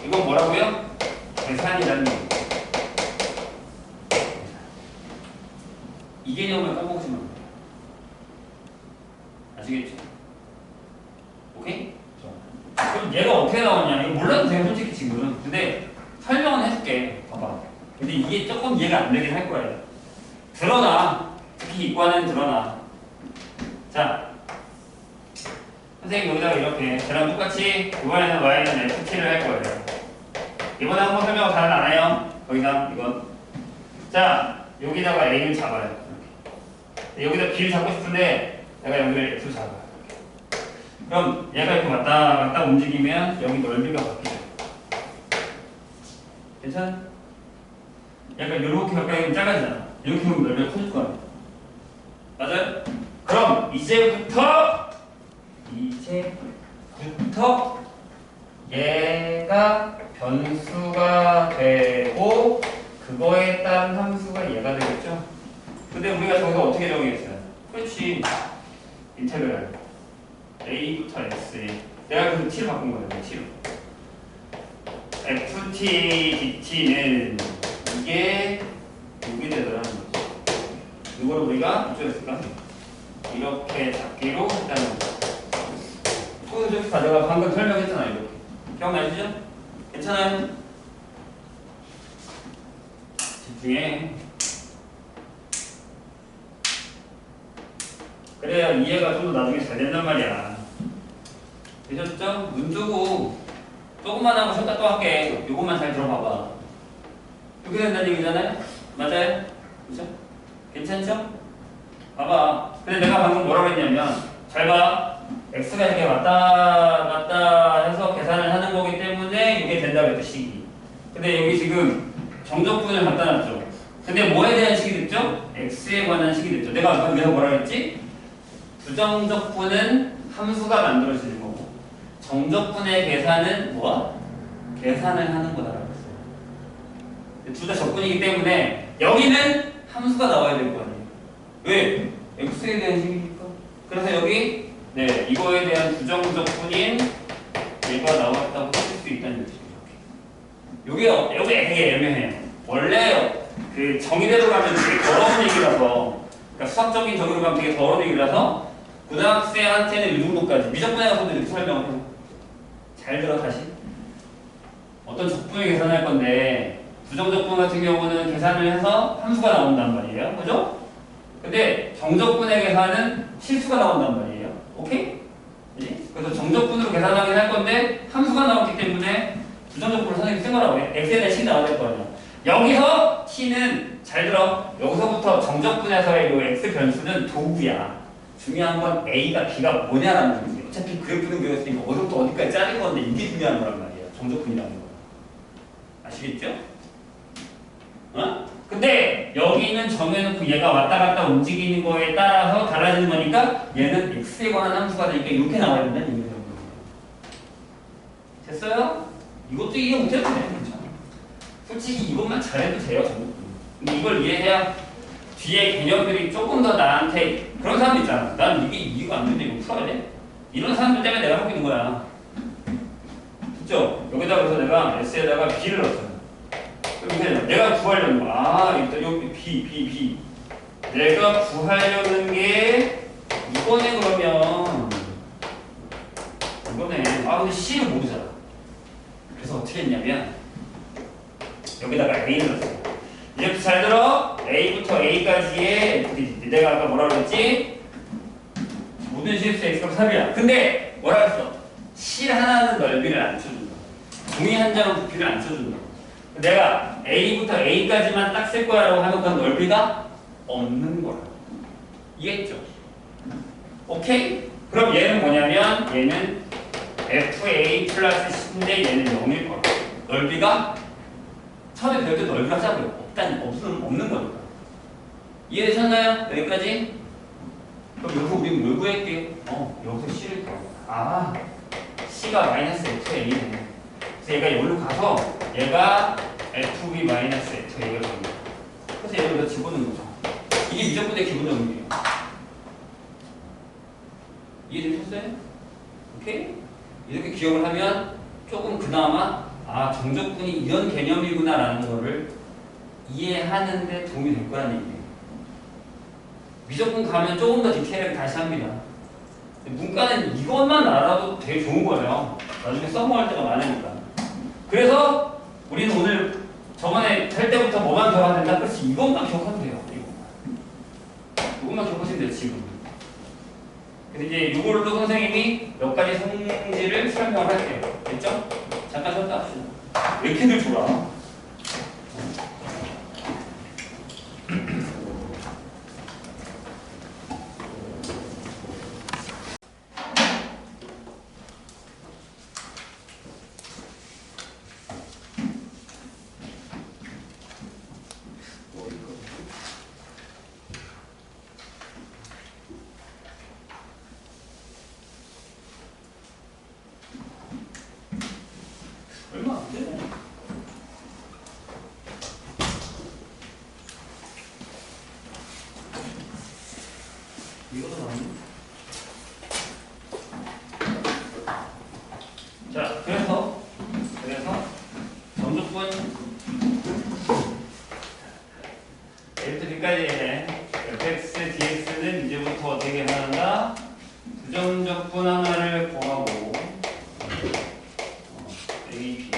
이건 뭐라고요? 계산이라는 거예요. 이 개념을 까먹으시면 안 돼요. 아시겠죠? 오케이? 좋아. 그럼 얘가 어떻게 나오냐? 이거 몰라도 돼요, 솔직히 지금. 근데 설명은 해줄게. 봐봐. 근데 이게 조금 이해가 안 되긴 할 거예요. 드러나. 특히 이과는 드러나. 자, 선생님 여기다가 이렇게 저랑 똑같이 이번에는 y는 ft를 할 거예요. 이번에 한번 설명을 잘 안 해요. 거기다 이건. 자, 여기다가 a를 잡아요. 이렇게. 여기다 b를 잡고 싶은데 내가 여기를 x로 잡아요. 그럼 얘가 이렇게 왔다 갔다 움직이면 여기 넓이가 바뀌죠. 괜찮아? 약간 이렇게 가까이 작아지잖아. 이렇게 보면 넓이가 커질 거 아니야. 맞아요? 그럼 이제부터 얘가 변수가 되고 그거에 따른 함수가 얘가 되겠죠? 근데 우리가 저기서 어떻게 정의했어요? 그렇지. 인테그랄 a부터 x에 내가 그래서 t를 바꾼 거예요. t로. ft dt는 이게 여기 되더라는 거죠. 이걸 우리가 어쩌했을까 이렇게 잡기로 했다는 거죠. 소유적 과제가 방금 설명했잖아요. 이렇게. 기억나시죠? 괜찮아요? 집중해. 그래야 이해가 좀 더 나중에 잘 된단 말이야. 되셨죠? 눈 뜨고 조금만 하고 쉬었다 또 할게. 요것만 잘 들어봐봐. 이렇게 된다는 얘기잖아요? 맞아요? 그죠? 괜찮죠? 봐봐. 근데 내가 방금 뭐라고 했냐면 잘 봐. x가 이렇게 왔다 갔다 해서 계산을 하는 거기 때문에 이게 된다고 했죠. 식이. 근데 여기 지금 정적분을 갖다 놨죠. 근데 뭐에 대한 식이 됐죠? x에 관한 식이 됐죠. 내가 아까 위에서 뭐라고 했지? 부정적분은 함수가 만들어지는 거고 정적분의 계산은 뭐야? 계산을 하는 거다라고 했어요. 둘 다 적분이기 때문에 여기는 함수가 나와야 될 거 아니에요. 왜? x에 대한 식이니까. 그래서 여기 네 이거에 대한 부정적분인 얘가 나왔다고 쓸 수 있다는 뜻이에요. 여기 되게 애매해요. 원래 그 정의대로 가면 되게 더러운 얘기라서 그러니까 수학적인 정의로 가면 되게 더러운 얘기라서 고등학생한테는 이 정도까지 미적분에 가서도 이렇게 설명을 해요. 잘 들어 다시. 어떤 적분을 계산할 건데 부정적분 같은 경우는 계산을 해서 함수가 나온단 말이에요. 그죠? 근데 정적분의 계산은 실수가 나온단 말이에요. 오케이? 네? 그래서 정적분으로 계산하긴 할 건데 함수가 나왔기 때문에 부정적분을 선생님이 쓴 거라고 해. x에 대한 식이 나와야 될 거 아니야. 여기서 t는 잘 들어. 여기서부터 정적분에서의 이 x 변수는 도구야. 중요한 건 a가 b가 뭐냐라는 거지. 어차피 그래프는 그렸으니까 어디부터 어디까지 짜는 건데 이게 중요한 거란 말이야. 정적분이라는 거. 아시겠죠? 어? 근데 여기는 정해놓고 얘가 왔다 갔다 움직이는 거에 따라서 달라지는 거니까 얘는 x에 관한 함수가 되니까 이렇게 나와야 된다는 얘기죠. 됐어요? 이것도 이해 못해도 돼. 괜찮아. 솔직히 이것만 잘해도 돼요. 정적분. 근데 이걸 이해해야 뒤에 개념들이 조금 더 나한테 그런 사람도 있잖아. 난 이게 이해가 안 되는데 이거 풀어야 돼? 이런 사람들 때문에 내가 하고 있는 거야. 그죠? 여기다 그래서 내가 S에다가 B를 넣었잖아. 그럼 내가 구하려는 거. 아, 일단 여기 B. 내가 구하려는 게 이거네, 그러면. 이거네. 아, 근데 C를 모르잖아. 그래서 어떻게 했냐면, 여기다가 A를 넣었어. 이제부터 잘 들어. A부터 A까지의 FDG. 내가 아까 뭐라 그랬지? 모든 실수 X값 3이야. 근데 뭐라 그랬어? 실 하나는 넓이를 안 쳐준다. 종이 한 장은 부피를 안 쳐준다. 내가 A부터 A까지만 딱 쓸 거야라고 하면 그건 넓이가 없는 거야. 이해했죠? 오케이? 그럼 얘는 뭐냐면 얘는 FA 플러스 10인데 얘는 0일 거야. 넓이가 처음에 배울 때 넓이가 짜고요. 없는 거니까. 이해되셨나요? 여기까지? 그럼 여기서 우리 뭘 구할게? 여기서 C를 구하고. 아, C가 마이너스 FA네. 그래서 얘가 여기로 가서 얘가 FB 마이너스 FA가 됩니다. 그래서 얘를 여기다 집어넣는 거죠. 이게 미적분의 기본 정리예요. 이해되셨어요? 오케이? 이렇게 기억을 하면 조금 그나마 정적분이 이런 개념이구나라는 거를 이해하는데 도움이 될 거라는 얘기예요. 미적분 가면 조금 더 디테일하게 다시 합니다. 문과는 이것만 알아도 되게 좋은 거예요. 나중에 써먹을 때가 많으니까. 그래서 우리는 오늘 저번에 할 때부터 뭐만 기억하면 된다? 그렇지, 이것만 기억하면 돼요. 이것만 기억하시면 돼요, 지금. 그래서 이제 이걸로 선생님이 몇 가지 성질을 설명을 할게요. 됐죠? 잠깐 쉬었다 합시다. 왜 이렇게들 좋아? 얼마 안 돼. 이거도 나왔네. 자, 그래서 점적분 A부터 B까지 fx, dx는 이제부터 어떻게 한다? 부정적분 하나를 구하고 A, B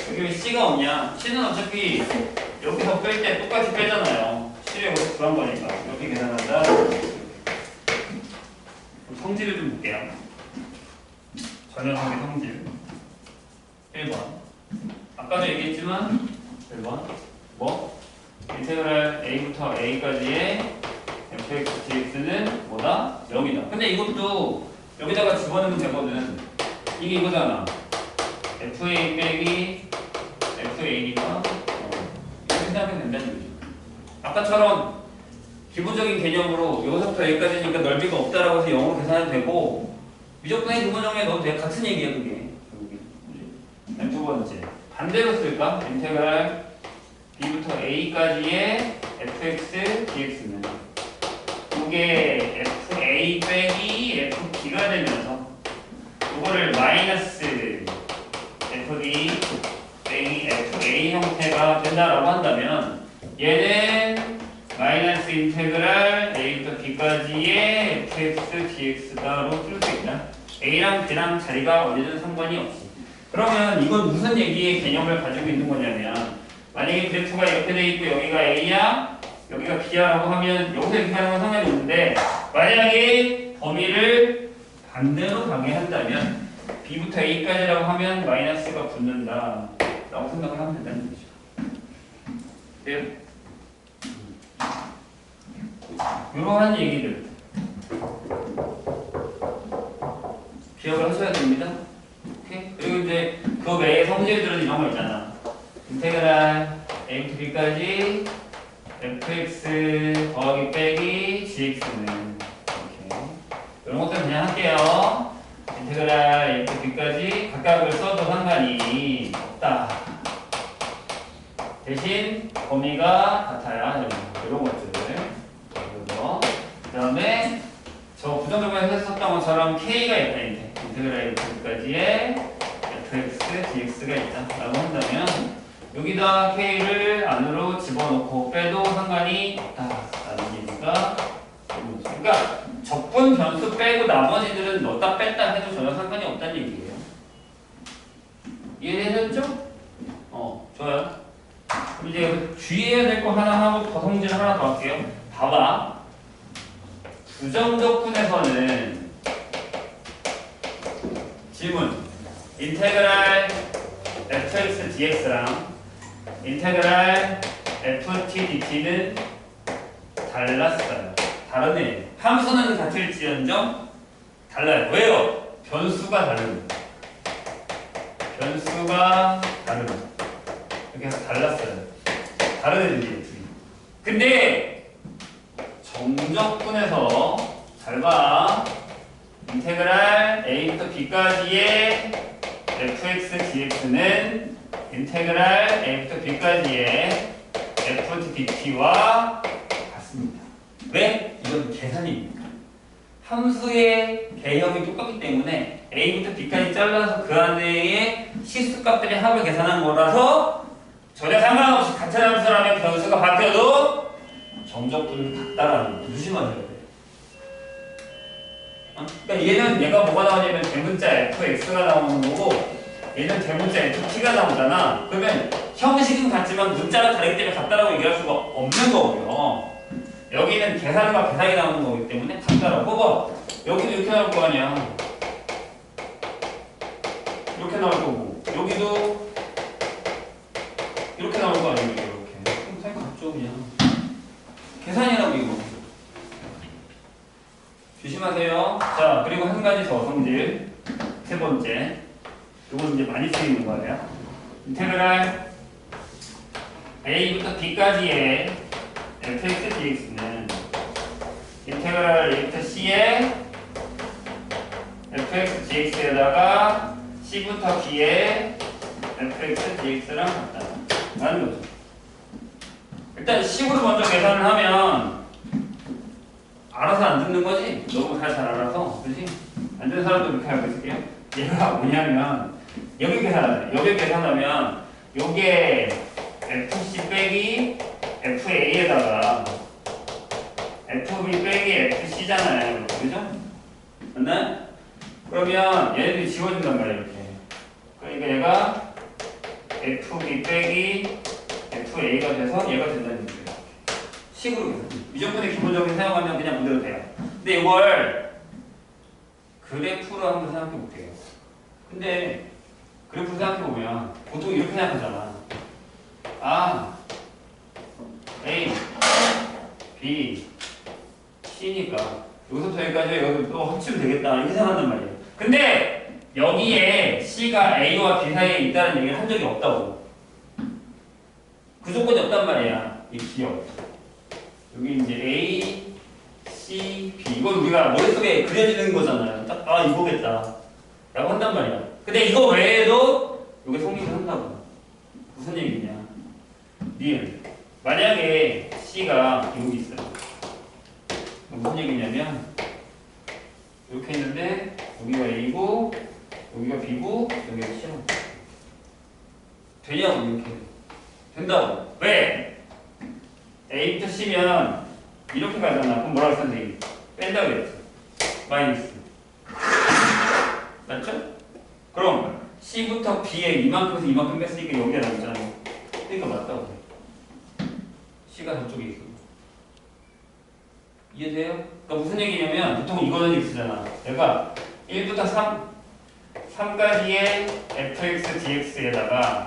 여기 왜 C가 없냐? C는 어차피 여기서 뺄 때 똑같이 빼잖아요. C를 여기서 구한 거니까 이렇게 계산한다. 성질을 좀 볼게요. 전형적인 성질 1번 아까도 얘기했지만 1번 뭐? 인테그랄 A부터 A까지의 fx, dx는 뭐다? 0이다. 근데 이것도 여기다가 집어넣으면 되거든. 이게 이거잖아. fa 빼기 fa니까 이렇게 생각하면 된다는 거죠. 아까처럼 기본적인 개념으로 여기서부터 여기까지니까 넓이가 없다라고 해서 0으로 계산해도 되고 미적분의 기본 정리에 넣어도 돼. 같은 얘기야 그게. 두 번째 반대로 쓸까? 인테그랄 b부터 a까지의 fx, dx는 이게 fa 빼기 fb가 되면서 이거를 마이너스 fb 빼기 fa 형태가 된다라고 한다면 얘는 마이너스 인테그랄 a부터 b까지의 fx, dx가로 쓸 수 있다. a랑 b랑 자리가 어디든 상관이 없어. 그러면 이건 무슨 얘기의 개념을 가지고 있는 거냐면 만약에 그래프가 이렇게 돼 있고 여기가 a야 여기가 b야 라고 하면 여기서 이렇게 하는 건 상관이 없는데 만약에 범위를 반대로 가게 한다면 b부터 a까지라고 하면 마이너스가 붙는다 라고 생각을 하면 된다는 거죠. 네. 이러한 얘기들 기억을 하셔야 됩니다. 오케이? 그리고 이제 그 외의 성질들은 이런 거 있잖아. 인테그랄 a부터 b까지 fx 더하기 빼기 gx는 이렇게 이런 것들 그냥 할게요. 인테그랄 a부터 b까지 각각을 써도 상관이 없다. 대신 범위가 같아야 하는 이런 것들. 그 다음에 저 부정적으로 했었던 것처럼 k가 있다. 인테그랄 a부터 b까지의 fx dx가 있다 라고 한다면 여기다 k를 안으로 집어넣고 빼도 상관이 없다라는 얘기가 되는 거죠. 그러니까 적분 변수 빼고 나머지들은 넣었다 뺐다 해도 전혀 상관이 없다는 얘기예요. 이해되셨죠? 좋아요. 그럼 이제 주의해야 될 거 하나 하고 더 성질 하나 더 할게요. 봐봐. 부정적분에서는 질문. 인테그랄 fx dx랑 인테그랄 ft dt는 달랐어요. 다르네. 함수는 같을지언정 달라요. 왜요? 변수가 다릅니다. 변수가 다릅니다. 이렇게 해서 달랐어요. 다른 애들이. 근데 정적분에서 잘 봐. 인테그랄 a부터 b까지의 fx dx는 인테그랄 a부터 b까지의 ft dt와 같습니다. 왜? 이건 계산입니다. 함수의 개형이 똑같기 때문에 a부터 b까지 잘라서 그 안에의 실수값들의 합을 계산한 거라서 전혀 상관없이 같은 함수라면 변수가 바뀌어도 정적분은 같다라는 거 조심하셔야 돼요. 그러니까 얘는 얘가 뭐가 나오냐면 대문자 fx가 나오는 거고 얘는 대문자 ft가 나오잖아. 그러면 형식은 같지만 문자가 다르기 때문에 같다라고 얘기할 수가 없는 거고요. 여기는 계산과 계산이 나오는 거기 때문에 같다라고 뽑아. 여기도 이렇게 나올 거 아니야. 이렇게 나올 거고 여기도 이렇게 나올 거 아니에요. 이렇게. 그럼 생각 같죠 그냥. 계산이라고 이거. 조심하세요. 자, 그리고 한 가지 더 성질. 세 번째. 이건 이제 많이 쓰이는 거예요. 인테그랄 a부터 b까지의 fx dx는 인테그랄 a부터 c의 fx dx에다가 c부터 b의 fx dx랑 같다. 라는 거죠. 일단 식으로 먼저 계산을 하면 알아서 안 듣는 거지? 너무 잘 알아서. 그렇지? 안 듣는 사람도 이렇게 알고 있을게요. 얘가 뭐냐면 여기 계산하면 요게 fc 빼기 fa에다가 fb 빼기 fc잖아요. 그죠? 맞나요? 그러면 얘네들이 지워진단 말이에요. 이렇게. 그러니까 얘가 fb 빼기 fa가 돼서 얘가 된다는 거예요. 식으로 미적분의 기본적인 사용하면 그냥 그대로 돼요. 근데 이걸 그래프로 한번 생각해 볼게요. 근데 그래프로 생각해 보면 보통 이렇게 생각하잖아. 아, A, B, C니까 여기서부터 여기까지 여기 또 합치면 되겠다 이렇게 생각한단 말이에요. 근데 여기에 C가 A와 B 사이에 있다는 얘기를 한 적이 없다고. 그 조건이 없단 말이야. 이 기억. 여기 이제 A, C, B 이건 우리가 머릿속에 그려지는 거잖아요. 딱 이거겠다 라고 한단 말이야. 근데 이거 외에도 이게 성립을 한다고. 무슨 얘기냐? 니은 만약에 C가 여기 있어요. 무슨 얘기냐면 이렇게 있는데 여기가 A고 여기가 B고 여기가 C고 되냐고. 이렇게 된다고. 왜? A부터 C면 이렇게 가잖아. 그럼 뭐라고 선생님? 뺀다고 했지. 마이너스. 맞죠? 그럼 C부터 B에 이만큼에서 이만큼 뺐으니까 여기가 남잖아. 그러니까 맞다고. C가 저쪽에 있어. 이해돼요? 그러니까 무슨 얘기냐면 보통 이거는 이렇게 쓰잖아. 내가 1부터 3까지의 fx dx에다가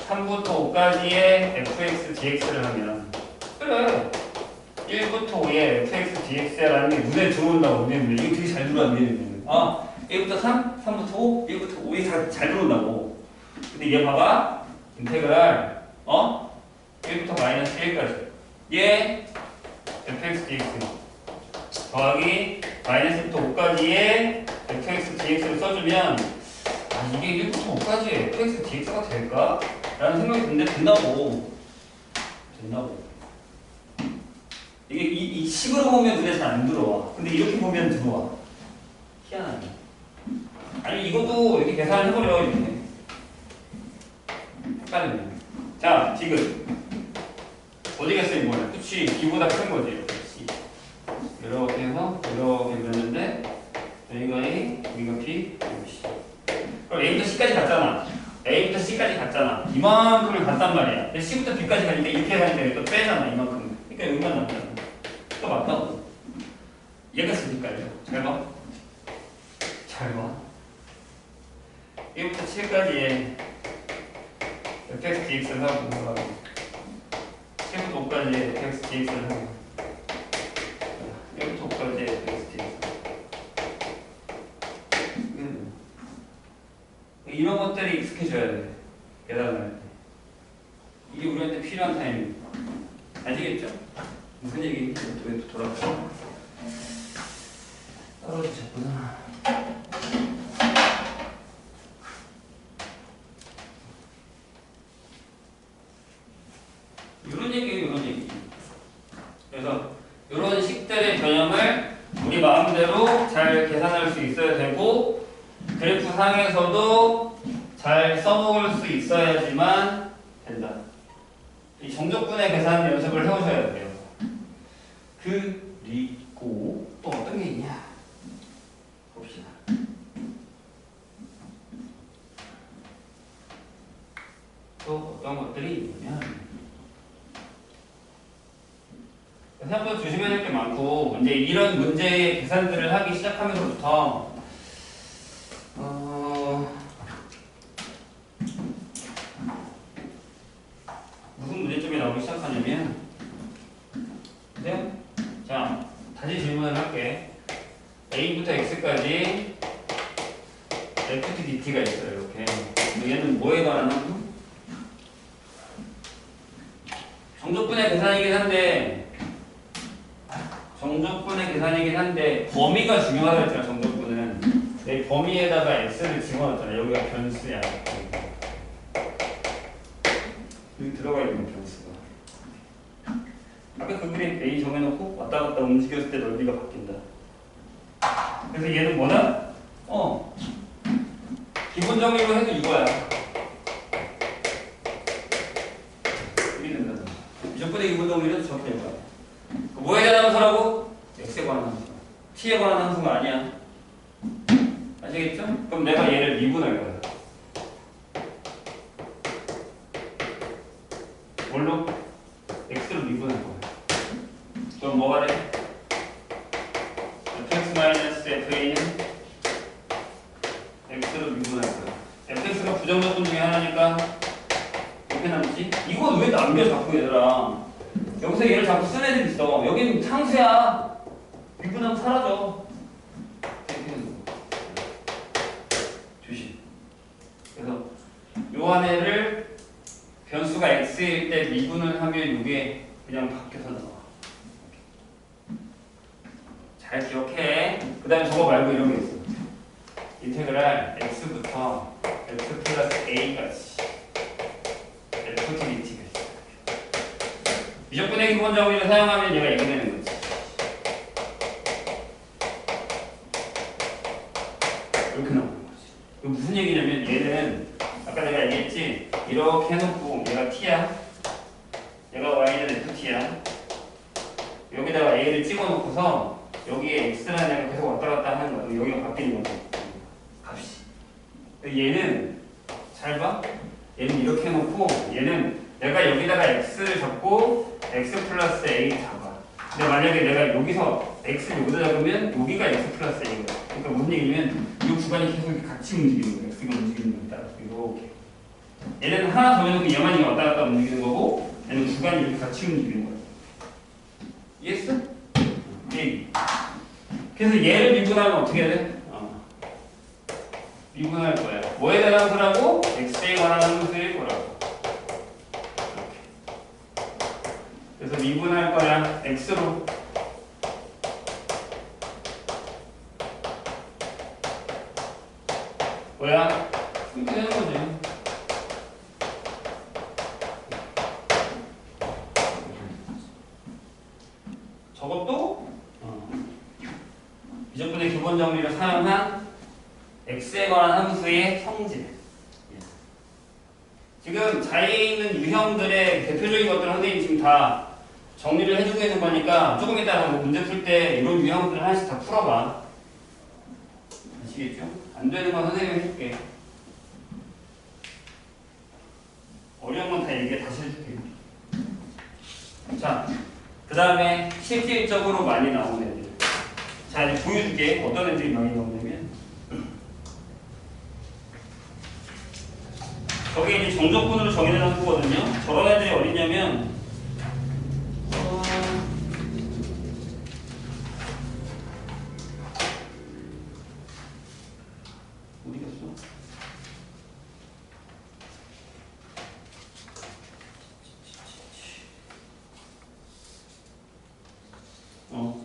3부터 5까지의 fx dx를 하면 그래 1부터 5의 fx dx라는 게 눈에 들어온다고. 이게 되게 잘 들어왔네. 1부터 3, 3부터 5, 1부터 5이 다 잘 들어온다고. 근데 얘 봐봐. 인테그랄 1부터 마이너스 1까지 얘 fx dx 더하기 마이너스부터 5까지의 fx dx를 써주면 이게 1부터 5까지의 fx dx가 될까? 라는 생각이 드는데 된다고. 이게 이 식으로 보면 눈에 잘 안 들어와. 근데 이렇게 보면 들어와. 희한하네. 아니 이것도 이렇게 계산을 해버려. 이렇게 빠르네. 자, 지금 어디겠어 이번에? 그치, B보다 큰 거지. 이렇게 C. 이렇게 해서 이렇게 그렸는데 여기가 A, 여기가 B, 여기가 C. 그럼 A부터 C까지 갔잖아. A부터 C까지 갔잖아. 이만큼을 갔단 말이야. 근데 C부터 B까지 가니까 이렇게 가니까 또 빼잖아. 이만큼. 그러니까 여기만 남잖아. 또 맞다고. 얘가 쓰니까요. 잘 봐. 잘 봐. A부터 7까지 fx dx를 하고 7부터 5까지 fx dx를 하고 1부터 5까지 fx dx. 이런 것들이 익숙해져야 돼. 계산을 할 때. 이게 우리한테 필요한 타이밍. 아시겠죠? 무슨 얘기인지 또 돌아가요. 떨어지셨구나. 이런 얘기예요, 이런 얘기. 그래서 이런 식들의 개념을 우리 마음대로 잘 계산할 수 있어야 되고 그래프 상에서도 잘 써먹을 수 있어야지만 된다. 이 정적분의 계산 연습을 해오셔야 돼요. 그리고 또 어떤 게 있냐? 봅시다. 또 어떤 것들이 있냐면 생각보다 조심해야 될 게 많고 이제 이런 문제의 계산들을 하기 시작하면서부터 무슨 문제점이 나오기 시작하냐면 근데 자 다시 질문을 할게. A부터 X까지 FT DT가 있어요. 이렇게 얘는 뭐에 관한 함수? 정적분의 계산이긴 한데 범위가 중요하다 했잖아. 정적분은 내 범위에다가 x를 집어넣었잖아. 여기가 변수야. 여기 들어가 있는 변수가. 아까 그 그림 A 정해놓고 왔다 갔다 움직였을 때 넓이가 바뀐다. 그래서 얘는 뭐다? 기본 정의로 해도 이거야. 이게 된다. 미적분의 기본 정의로 저렇게 될 거야. 뭐에 대한 함수라고? x에 관한 함수. t에 관한 함수가 아니야. 아시겠죠? 그럼 내가 얘를 미분할 거야. 뭘로? x로 미분할 거야. 그럼 뭐가 돼? fx-fa는 x로 미분할 거야. fx가 부정적분 중에 하나니까 이렇게 남지? 이건 왜 남겨 자꾸 얘들아? 여기서 얘를 자꾸 쓴 애들 있어. 여기는 상수야. 미분하면 사라져. 조심. 그래서 요 안에를 변수가 x일 때 미분을 하면 이게 그냥 밖에서 나와. 잘 기억해. 그 다음에 저거 말고 이런 게 있어. 인테그랄 x부터 x 플러스 a까지 ft dt가 있어. 미적분의 기본 정의를 사용하면 얘가 이렇게 되는 거지. 이렇게 나오는 거지. 이거 무슨 얘기냐면 얘는 아까 내가 얘기했지. 이렇게 해놓고 얘가 t야. 얘가 y는 ft야. 여기다가 a를 찍어놓고서 여기에 x라는 애가 계속 왔다 갔다 하는 거야. 여기가 바뀌는 거지. 값이. 얘는 잘 봐. 얘는 이렇게 해놓고 얘는 내가 여기다가 x를 잡고 x 플러스 a 잡아. 근데 만약에 내가 여기서 x를 여기다 잡으면 여기가 x 플러스 a거든. 그러니까 무슨 얘기냐면 이 구간이 계속 이렇게 같이 움직이는 거야. x가 움직이는 거에 따라서 이렇게. 얘는 하나 더 해놓고 얘만 왔다 갔다 움직이는 거고 얘는 구간이 이렇게 같이 움직이는 거야. 이해했어? 얘기. 그래서 얘를 미분하면 어떻게 해야 돼? 미분할 거야. 뭐에 대한 함수라고? x에 관한 함수일 거라고. 그래서 미분할 거야. x로. 뭐야? 이렇게 되는 거지. 저것도 미적분의 기본 정리를 사용한 x에 관한 함수의 성질. 지금 자리에 있는 유형들의 대표적인 것들을 선생님이 지금 다 정리를 해주고 있는 거니까 조금 이따가 뭐 문제 풀 때 이런 유형들을 하나씩 다 풀어봐. 아시겠죠? 안 되는 건 선생님이 해줄게. 어려운 건 다 얘기 다시 해줄게. 자, 그 다음에 실질적으로 많이 나오는 애들. 자, 이제 보여줄게. 어떤 애들이 많이 나오냐면 저게 이제 정적분으로 정의되는 거거든요. 저런 애들이 어디냐면 어디 갔어?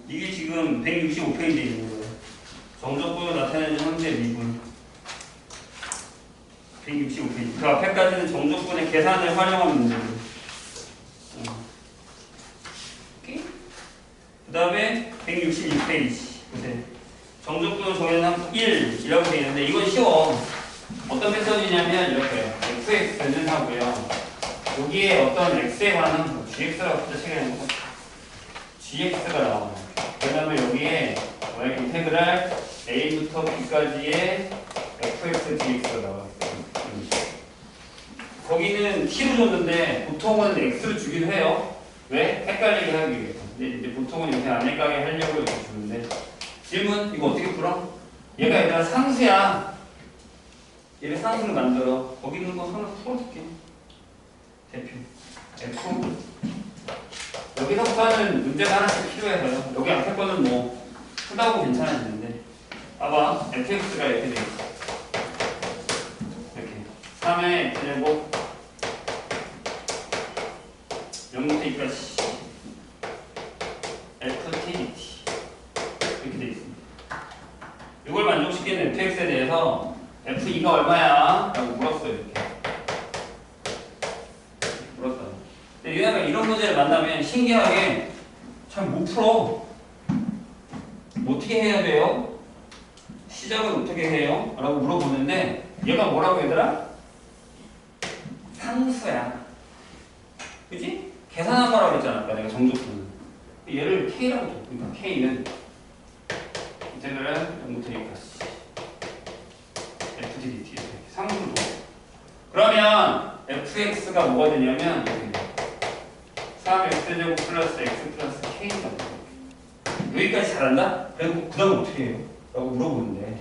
이게 지금 165페이지에 있는 거예요. 정적분으로 나타내는 형태 미분. 165페이지. 그 앞에까지는 정적분의 계산을 활용한 문제예요. 오케이? 그 다음에 166페이지. 보세요. 정적분을 정의는 1이라고 되어 있는데 이건 쉬워. 어떤 패턴이냐면 이렇게 fx는 하고요. 여기에 어떤 x에 관한 gx라고 부터 책에 거 gx가 나와요. 왜냐면 여기에 인테그랄 a부터 b까지의 fx dx가 나와요. 거기는 t로 줬는데 보통은 x로 주기도 해요. 왜? 헷갈리게 하기 위해서. 근데 이제 보통은 이렇게 안 헷갈리게 하려고 이렇게 주는데 질문 이거 어떻게 풀어? 얘가 얘들아 상수야. 얘를 상수로 만들어. 거기 있는 거 하나 풀어줄게. 대표 f 여기서부터는 문제가 하나씩 필요해서요. 여기 앞에 거는 뭐 푸다고 괜찮아지는데 봐봐 fx가 이렇게 돼 있어. 이렇게 3의 x제곱 0부터 2까지 ft dt 이렇게 돼 있습니다. 이걸 만족시키는 fx에 대해서 f2가 얼마야? 라고 물었어요. 이렇게 물었어요. 근데 얘네가 이런 문제를 만나면 신기하게 잘 못 풀어. 어떻게 해야 돼요? 시작은 어떻게 해요? 라고 물어보는데 얘가 뭐라고 얘들아? 상수야. 그지? 계산한 거라고 했잖아. 아까 내가 정적분은. 얘를 K라고 줘. 그러니까 K는 인테그랄 0부터 2까지 FDT 이렇게 상수로 줘. 그러면 fx가 뭐가 되냐면 3x제곱 플러스 x 플러스 k가 돼요. 여기까지 잘한다? 그리고 그 다음에 어떻게 해요? 라고 물어보는데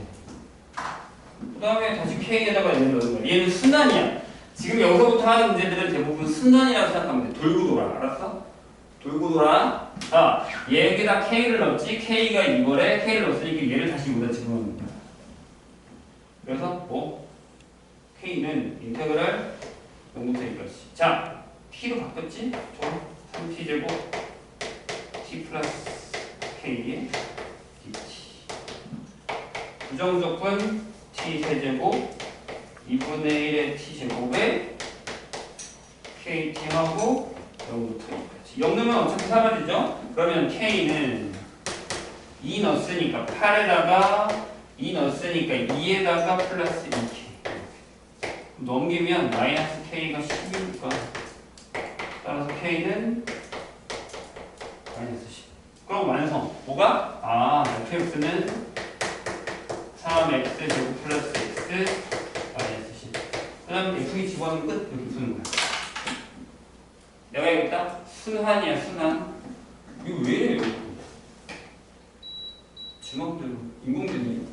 그 다음에 다시 k에다가 얘를 넣는 거야. 얘는 순환이야. 지금 여기서부터 하는 문제들은 대부분 순환이라고 생각하면 돼. 돌고 돌아. 알았어? 돌고 돌아. 자, 여기다 k를 넣었지. k가 이거래. k를 넣었으니까 얘를 다시 여기다 집어넣는 거야. 그래서 뭐? k는 인테그랄 0부터 2까지. 자, t로 바꿨지? 좋아. 3t제곱 t 플러스 k의 dt. 부정적분 t 세제곱 2분의 1의 t제곱에 kt하고 0부터 2까지. 0 넣으면 어차피 사라지죠? 그러면 k는 2 넣었으니까 8에다가 2 넣었으니까 2에다가 플러스 2k. 넘기면 마이너스 k가 10이니까 따라서 k는 마이너스 10. 그럼 완성. 뭐가? 아, fx는 3x 제곱 플러스 x 마이너스 10. 그 다음에 fx 집어넣으면 끝. 이렇게 푸는 거야. 내가 여기다 순환이야, 순환. 이거 왜 이래요? 주먹들, 인공지능이야.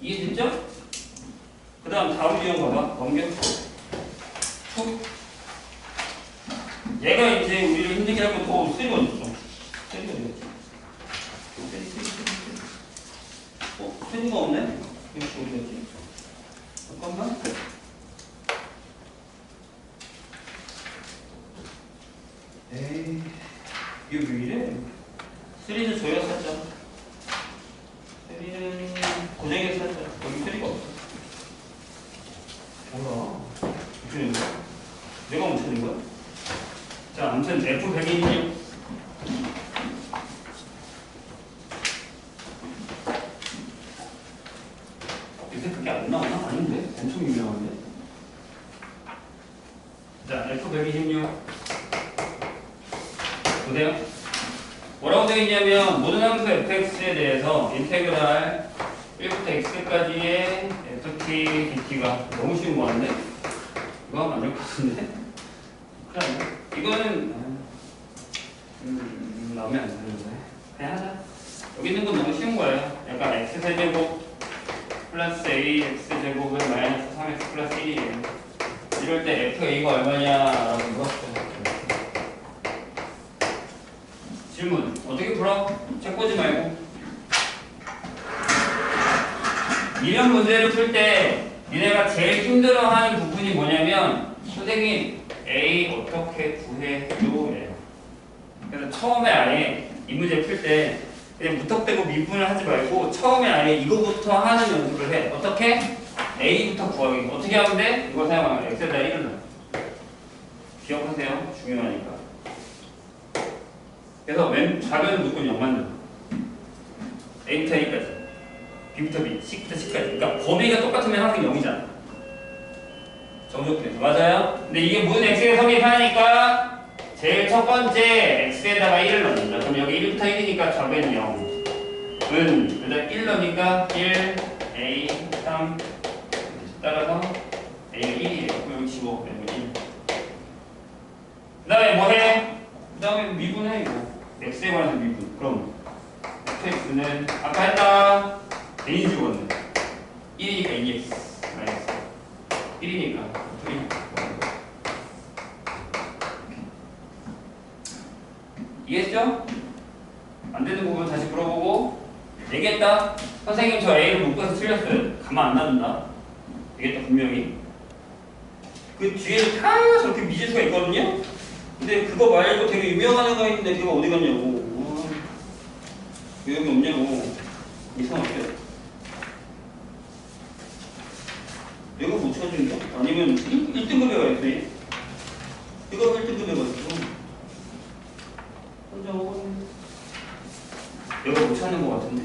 이해됐죠? 그 다음 다음 유형 봐봐. 넘겨. 툭. 얘가 이제 우리를 힘들게 할 것도 쓰리가 어딨어? 쓰리가 어딨지? 쓰리가 없네? 이거 어디 갔지? 잠깐만. 에이, 이게 왜 이래? 쓰리는 저희가 샀잖아. 쓰리는 고정에서 샀잖아. 여기 쓰리가 없어. 뭐야? 어떻게 된 거야? 내가 못 찾은 거야? 자, 아무튼 F126 보세요. 뭐라고 되어 있냐면 모든 함수 fx에 대해서 인테그랄 1부터 x까지의 ft, dt가 너무 쉬운 거 같은데? 이거 하면 안 될 것 같은데? 그래, 이거는 나오면 안 되는데 그냥 하자. 여기 있는 건 너무 쉬운 거예요. 약간 x세제곱 플러스 ax제곱은 마이너스 3x 플러스 1이에요. 이럴 때 fa가 얼마냐라고 물었어요. 질문 어떻게 풀어? 책 보지 말고. 이런 문제를 풀 때 니네가 제일 힘들어하는 부분이 뭐냐면 선생님 A 어떻게 구해요? 그래서 처음에 아예 이 문제 풀 때 그냥 무턱대고 미분을 하지 말고 처음에 아예 이거부터 하는 연습을 해. 어떻게? A부터 구하기. 어떻게 하면 돼? 이걸 사용하면 X에다 1을 넣어. 기억하세요. 중요하니까. 그래서 맨 좌변은 무조건 0만 넣어. A부터 A까지. B부터 B, C부터 C까지. 그러니까 범위가 똑같으면 항상 0이잖아. 정적돼서. 맞아요? 근데 이게 모든 X에 성립하니까 제일 첫 번째 X에다가 1을 넣는다. 그럼 여기 1부터 1이니까 좌변이 0. 여기다 1 넣으니까 1, A, 3. 따라서 A가 1이에요. 그럼 여기 15. 그럼 1. 그 다음에 뭐 해? 그 다음에 미분해, 이거. X에 관해서 미분. 그럼 X는 아까 했다. A인 죽었네. 1이니까 2X. 마이너스. 1이니까 2. 이해했죠? 안 되는 부분 다시 물어보고. 얘기했다. 선생님 저 A를 못 봐서 틀렸어요. 가만 안 놔둔다. 얘기했다 분명히. 그 뒤에 다 저렇게 미지수가 있거든요. 근데 그거 말고 되게 유명한 애가 있는데 걔가 어디 갔냐고. 왜 여기 없냐고. 이상하게. 내가 못 찾은 거? 아니면 1등급 애가 있어요? 이거 1등급 애가 있어. 혼자 내가 못 찾는 거 같은데?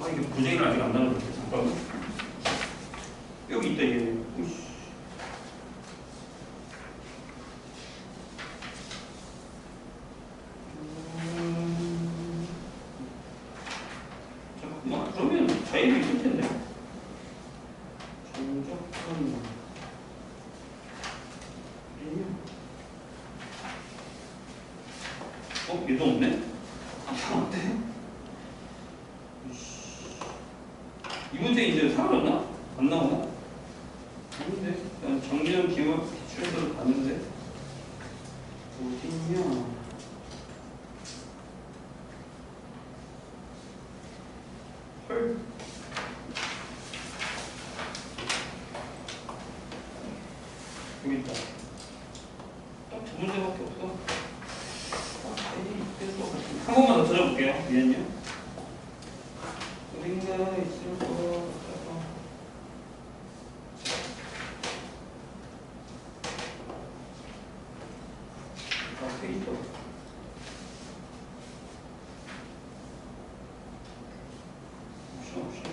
아, 이게 부재기를 아직 안 나눴는데, 잠깐만. 여기 있다, 얘. 잠깐만, 그러면 자연이 있을 텐데. 정적한. 얘도 없네? 아, 어때? 이 문제 이제 사라졌나? 안 나오나? 아닌데? 난 작년 기출 기출에서 봤는데 어딨냐? 헐. 여기 있다. 딱 두 문제밖에 없어. 한 번만 더 찾아볼게요. 미안요. 어딘가 있을 거 같아서. 앞에 있어. 없어.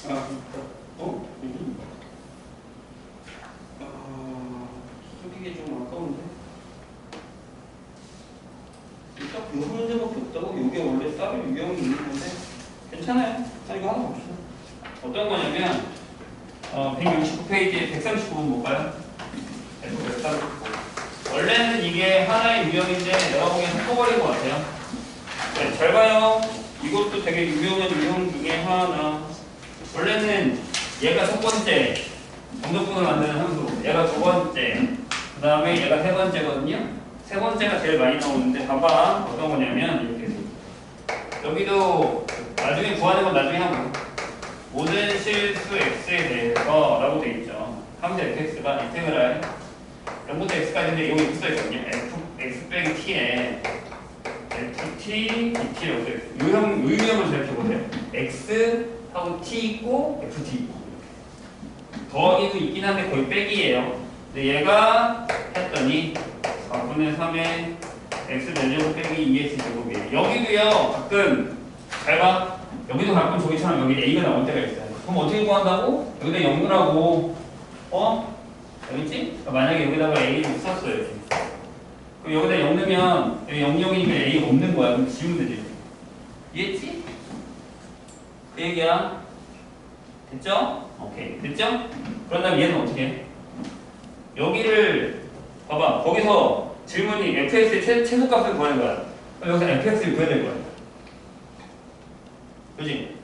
아, 어? 쓰기가 좀 아까운데? 딱 그 문제밖에 없다고? 이게 원래 다른 유형이 있는 건데 괜찮아요. 이거 하나 봅시다. 어떤 거냐면 169페이지에 139번 볼까요? 139. 원래는 이게 하나의 유형인데 내가 보기엔 섞어버린 것 같아요. 네, 잘 봐요. 이것도 되게 유명한 유형 중에 하나. 원래는 얘가 첫 번째 정적분을 만드는 함수, 얘가 두 번째, 그 다음에 얘가 세 번째거든요. 세 번째가 제일 많이 나오는데 봐봐 어떤 거냐면 이렇게 돼. 여기도 나중에 구하는 건 나중에 하고 모든 실수 x에 대해서 라고 돼 있죠. 함수 fx가 인테그랄 0부터 x까지인데 여기 이렇게 써있거든요. x 빼기 t에 ft, dt라고 써있어요. 요 유형을 생각해보세요. x 하고 t 있고 ft 있고 더하기도 있긴 한데 거의 빼기예요. 근데 얘가 했더니 4분의 3의 x 제곱 빼기 2x 제곱이에요. 여기도요 가끔 잘 봐. 여기도 가끔 저기처럼 여기 a가 나올 때가 있어요. 그럼 어떻게 구한다고? 여기다 0넣으라고. 여기 있지? 만약에 여기다가 a를 썼어요. 이렇게. 그럼 여기다 0 넣으면 여기 0, 0이니까 a가 없는 거야. 그럼 지우면 되지. 이해했지? 그 얘기야. 됐죠? 오케이. 됐죠? 그런 다음에 얘는 어떻게 해? 여기를 봐봐. 거기서 질문이 fx의 최소값을 구하는 거야. 그럼 여기서 fx를 구해야 될 거야. 그지?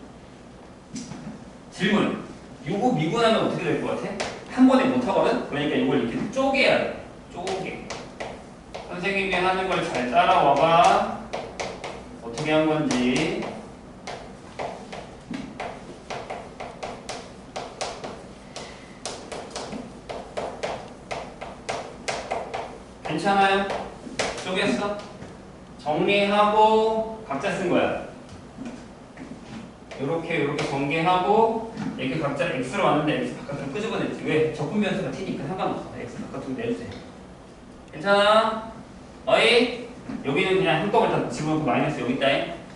질문. 요거 미분하면 어떻게 될 것 같아? 한 번에 못 하거든? 그러니까 이걸 이렇게 쪼개야 돼. 쪼개. 선생님이 하는 걸 잘 따라와봐. 어떻게 한 건지. 괜찮아요? 쪼갰어? 정리하고 각자 쓴 거야. 요렇게 전개하고 이렇게 각자 x로 왔는데 x 바깥으로 끄집어냈지. 왜? 적분 변수가 t니까 상관없어. x 바깥으로 내주세요. 괜찮아? 어이? 여기는 그냥 한꺼번에 다 집어넣고 마이너스 여기 있다.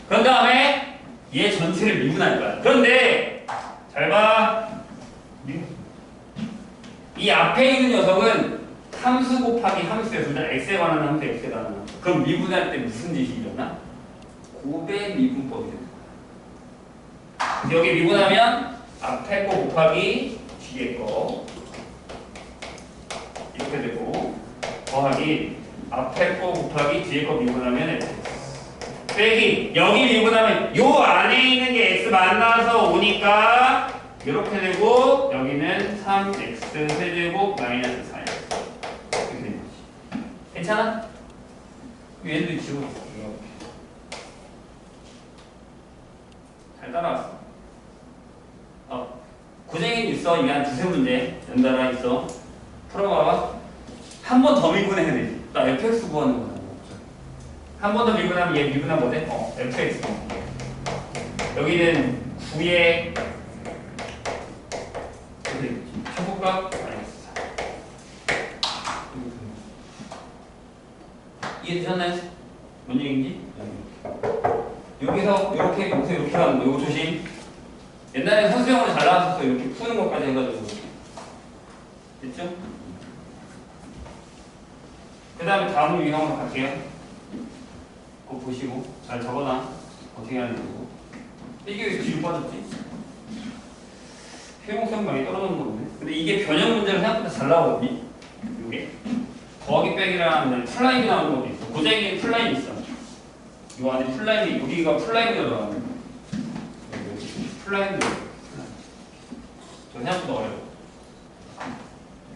그런 다음에 얘 전체를 미분할 거야. 그런데 잘 봐. 이 앞에 있는 녀석은 함수 곱하기 함수에 둘 다 x에 관한 함수, x에 관한 함수. 그럼 미분할 때 무슨 짓이 일어나? 고배 미분법이 된다. 여기 미분하면 앞에 거 곱하기 뒤에 거 이렇게 되고 더하기 앞에 거 곱하기 뒤에 거 미분하면 x 빼기 여기 미분하면 요 안에 있는 게 x 만나서 오니까 이렇게 되고 여기는 3x 세제곱 마이너스 4x 이렇게 되는 거지. 괜찮아? 얘도 지워. 잘 따라왔어. 고생이 있어. 이게 한 두세 문제 연달아 있어. 풀어봐봐. 한 번 더 미분해야 되지. 나 fx 구하는 거야. 한 번 더 미분하면 얘 미분하면 뭐 돼? fx. 여기는 9에 최고값 마이너스 4. 이해되셨나요? 뭔 얘기인지? 여기서 이렇게 여기서 이렇게 하는 거. 이거 조심. 옛날에 선수형으로 잘 나왔었어. 이렇게 푸는 것까지 해가지고. 됐죠? 그 다음에 다음 유형으로 갈게요. 그거 보시고 잘 적어놔. 어떻게 하는지 보고. 이게 왜 뒤로 빠졌지? 회용성 많이 떨어졌는 거네. 근데 이게 변형 문제가 생각보다 잘 나오거든요. 이게 더하기 빼기랑 풀라인이 나오는 것도 있어. 고쟁이 풀라인 있어. 요 안에 풀라인이 여기가 풀라인으로 들어가는 거야. 플라인드. 저 생각보다 어려워.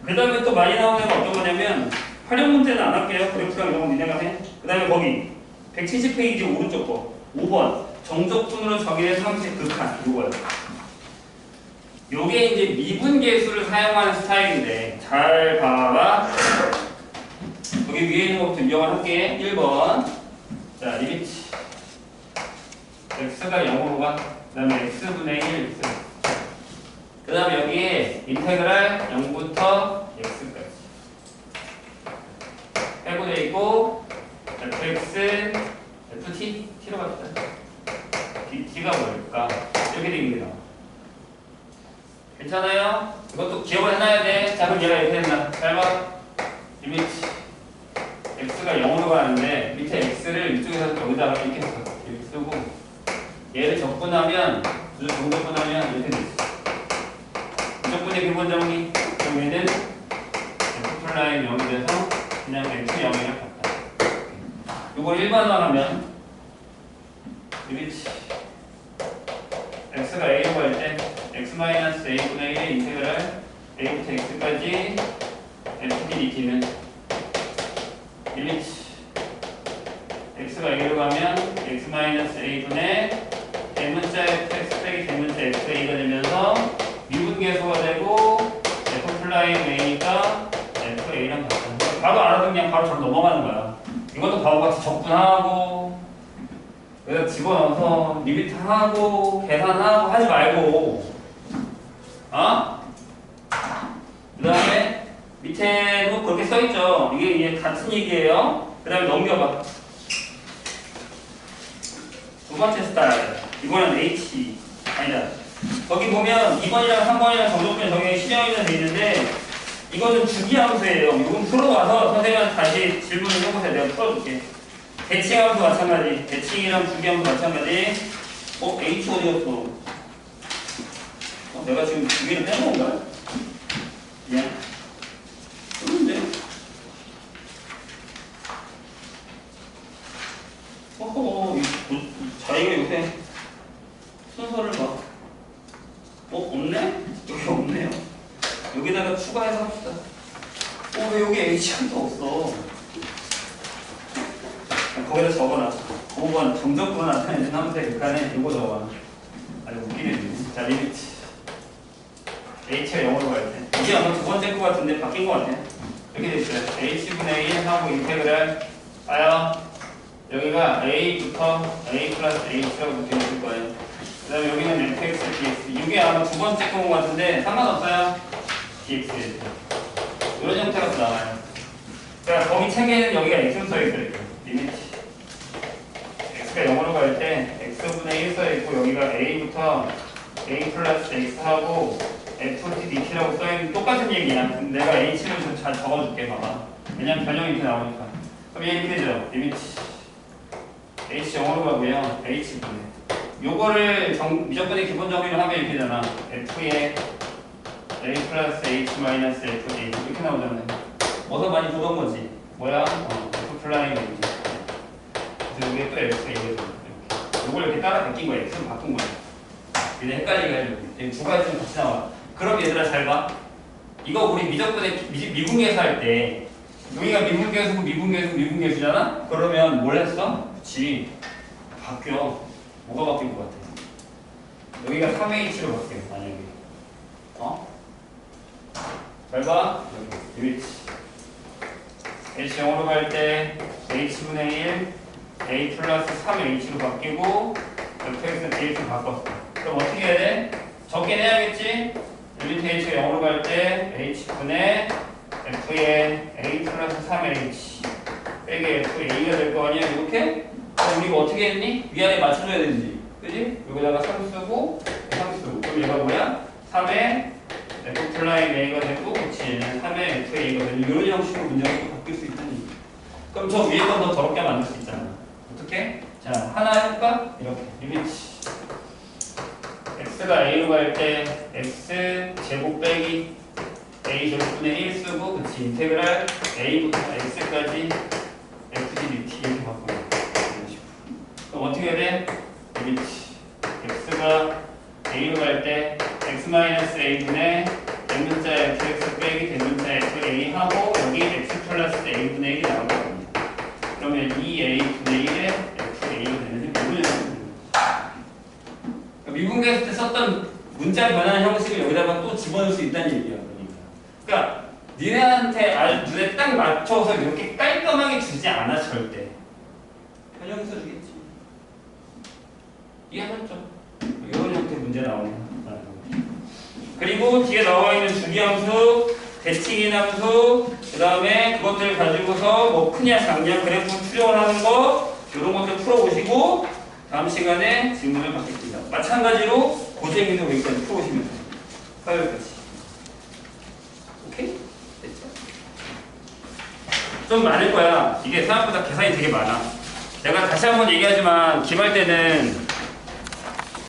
그 다음에 또 많이 나오는 건 어떤 거냐면 활용 문제는 안 할게요. 그래프랑 이런 건 니네가 해. 그 다음에 거기 170페이지 오른쪽 거 5번 정적분으로 정의된 상식 극한 이거예요. 요게 이제 미분계수를 사용하는 스타일인데 잘 봐봐. 여기 위에 있는 것부터 유형을 할게. 1번 자 리미트 x가 0으로 가. 그 다음에 x분의 1 그 다음에 여기에 인테그랄 0부터 x까지 빼고돼 있고 fx, ft, t로 갑시다. t가 뭘까? 이렇게 되어 있는 거 괜찮아요? 이것도 기억을 해놔야 돼. 자 그럼 얘가 이렇게 된다. 잘 봐. 리미트 x가 0으로 가는데 밑에 x를 이쪽에서 여기다가 이렇게 쓰고 얘를 적분하면 정적분하면 이렇게 돼 있어. 적분의 기본 정리. 그럼 얘는 f 플라인 0이 돼서 그냥 x 0이랑 같다. 이거 일반화하면 리미트 x가 a로 갈 때 x-a분의 1의 인테그랄 a부터 x까지 ft dt는 리미트 x가 a로 가면 x-a분의 대문자 fx 빼기 대문자 fa가 되면서 미분계수가 되고 f 플라인 a니까 fa랑 같은 거. 바로 알아서 그냥 바로 잘 넘어가는 거야. 이것도 바보같이 적분하고 여기다 집어넣어서 리미트하고 계산하고 하지 말고 밑에도 그렇게 써있죠. 이게 같은 얘기예요. 그 다음에 넘겨봐. 두 번째 스타일. 이번엔 H. 아니다. 거기 보면 2번이랑 3번이랑 정적분 정형이 실형이 돼 있는데 이거는 주기함수예요. 이건 풀어와서 선생님한테 다시 질문을 해보세요. 내가 풀어줄게. 대칭함수 마찬가지. 대칭이랑 주기함수 마찬가지. H 어디 갔어? 내가 지금 두 개를 빼놓은 거야? 그냥 그런데 이 자기가 요새 순서를 봐. 없네? 여기 없네요. 여기다가 추가해서 합시다. 왜 여기 H가 또 없어? 거기다 적어놔. 5번 정적분 나타내는 함수의 극한에 이거 적어놔. 아주 웃기네. 자, 리미트. H가 0으로 갈 때. 이게 아마 두 번째 거 같은데 바뀐 거 같아. 이렇게 돼 있어요. H분의 1 하고 인테그랄 봐요. 여기가 A부터 A 플러스 H라고 붙어 있을 거예요. 그 다음에 여기는 fx, dx. 이게 아마 두 번째 거 같은데 상관없어요. dx. 이런 형태가 나와요. 그러니까 거기 책에는 여기가 x로 써있어요. 리미트. x가 0으로 갈 때 x분의 1 써있고 여기가 A부터 A 플러스 X하고 FT DT라고 써있는 똑같은 얘기야. 근데 내가 H를 좀 잘 적어줄게. 봐봐. 왜냐면 변형이 이렇게 나오니까. 그럼 얘 이렇게 되죠. 리미트. H 0으로 가고요. H분의. 요거를 미적분의 기본 정의를 하면 이렇게 되잖아. F의 A 플러스 H 마이너스 FD 이렇게 나오잖아요. 어서 많이 보던 거지. 뭐야? F 플라잉 이지. 그래서 이게 또 F 이게 이렇게. 요걸 이렇게 따라 바뀐 거야. X로 바꾼 거야. 얘네 헷갈리게 하려고. 두 가지 좀 같이 나와. 그럼 얘들아 잘 봐. 이거 우리 미적분의 미분계수 할 때 여기가 미분계수고 미분계수잖아? 그러면 뭘 했어? 그치. 바뀌어. 뭐가 바뀐 것 같아? 여기가 3H로 바뀌어. 만약에. 잘 봐. 여기. H 0으로 갈 때 H분의 1 A 플러스 3H로 바뀌고 fx는 dx로 바꿨어. 그럼 어떻게 해야 돼? 적긴 해야겠지? 리미트 h가 0으로 갈 때 h분의 f의 a 플러스 3h 빼기 fa가 될 거 아니야? 이렇게? 그럼 우리가 어떻게 했니? 위아래 맞춰줘야 되지. 그지? 여기다가 3 쓰고 3 쓰고. 그럼 얘가 뭐야? 3의 f 플라임 a가 되고 그치? 얘는 3의 f a가 되는 이런 형식으로 문제가 또 바뀔 수 있다니. 그럼 저 위에 건 더 더럽게 만들 수 있잖아. 어떻게? 자, 하나 해볼까? 이렇게. 리미트. x가 a로 갈 때 x 제곱 빼기 a 제곱분의 1 쓰고 그치 인테그랄 a부터 x까지 fg dt 이렇게 바꾸는 그럼 어떻게 해야 돼? 리미트 x가 a로 갈 때 x 마이너스 a분의 n분자 fx 빼기 대분자 fa 하고 여기 x 플러스 a분의 1이 나오거든요. 그러면 2a분의 1에 fa가 되는지 모르겠어요. 미분계수 때 썼던 문자 변환 형식을 여기다가 또 집어넣을 수 있다는 얘기야. 그러니까 니네한테 아주 눈에 딱 맞춰서 이렇게 깔끔하게 주지 않아 절대. 변형 써주겠지. 이해하셨죠? 이런 형태 문제 나오네. 그리고 뒤에 나와 있는 주기함수, 대칭인 함수, 그 다음에 그것들 가지고서 뭐 크냐 작냐 그래프 추정을 하는 거 이런 것들 풀어보시고 다음 시간에 질문을 받겠습니다. 마찬가지로 고생이도 여기까지 풀어오시면 돼요. 화요일까지. 오케이? 됐죠? 좀 많을 거야. 이게 생각보다 계산이 되게 많아. 내가 다시 한번 얘기하지만 기말 때는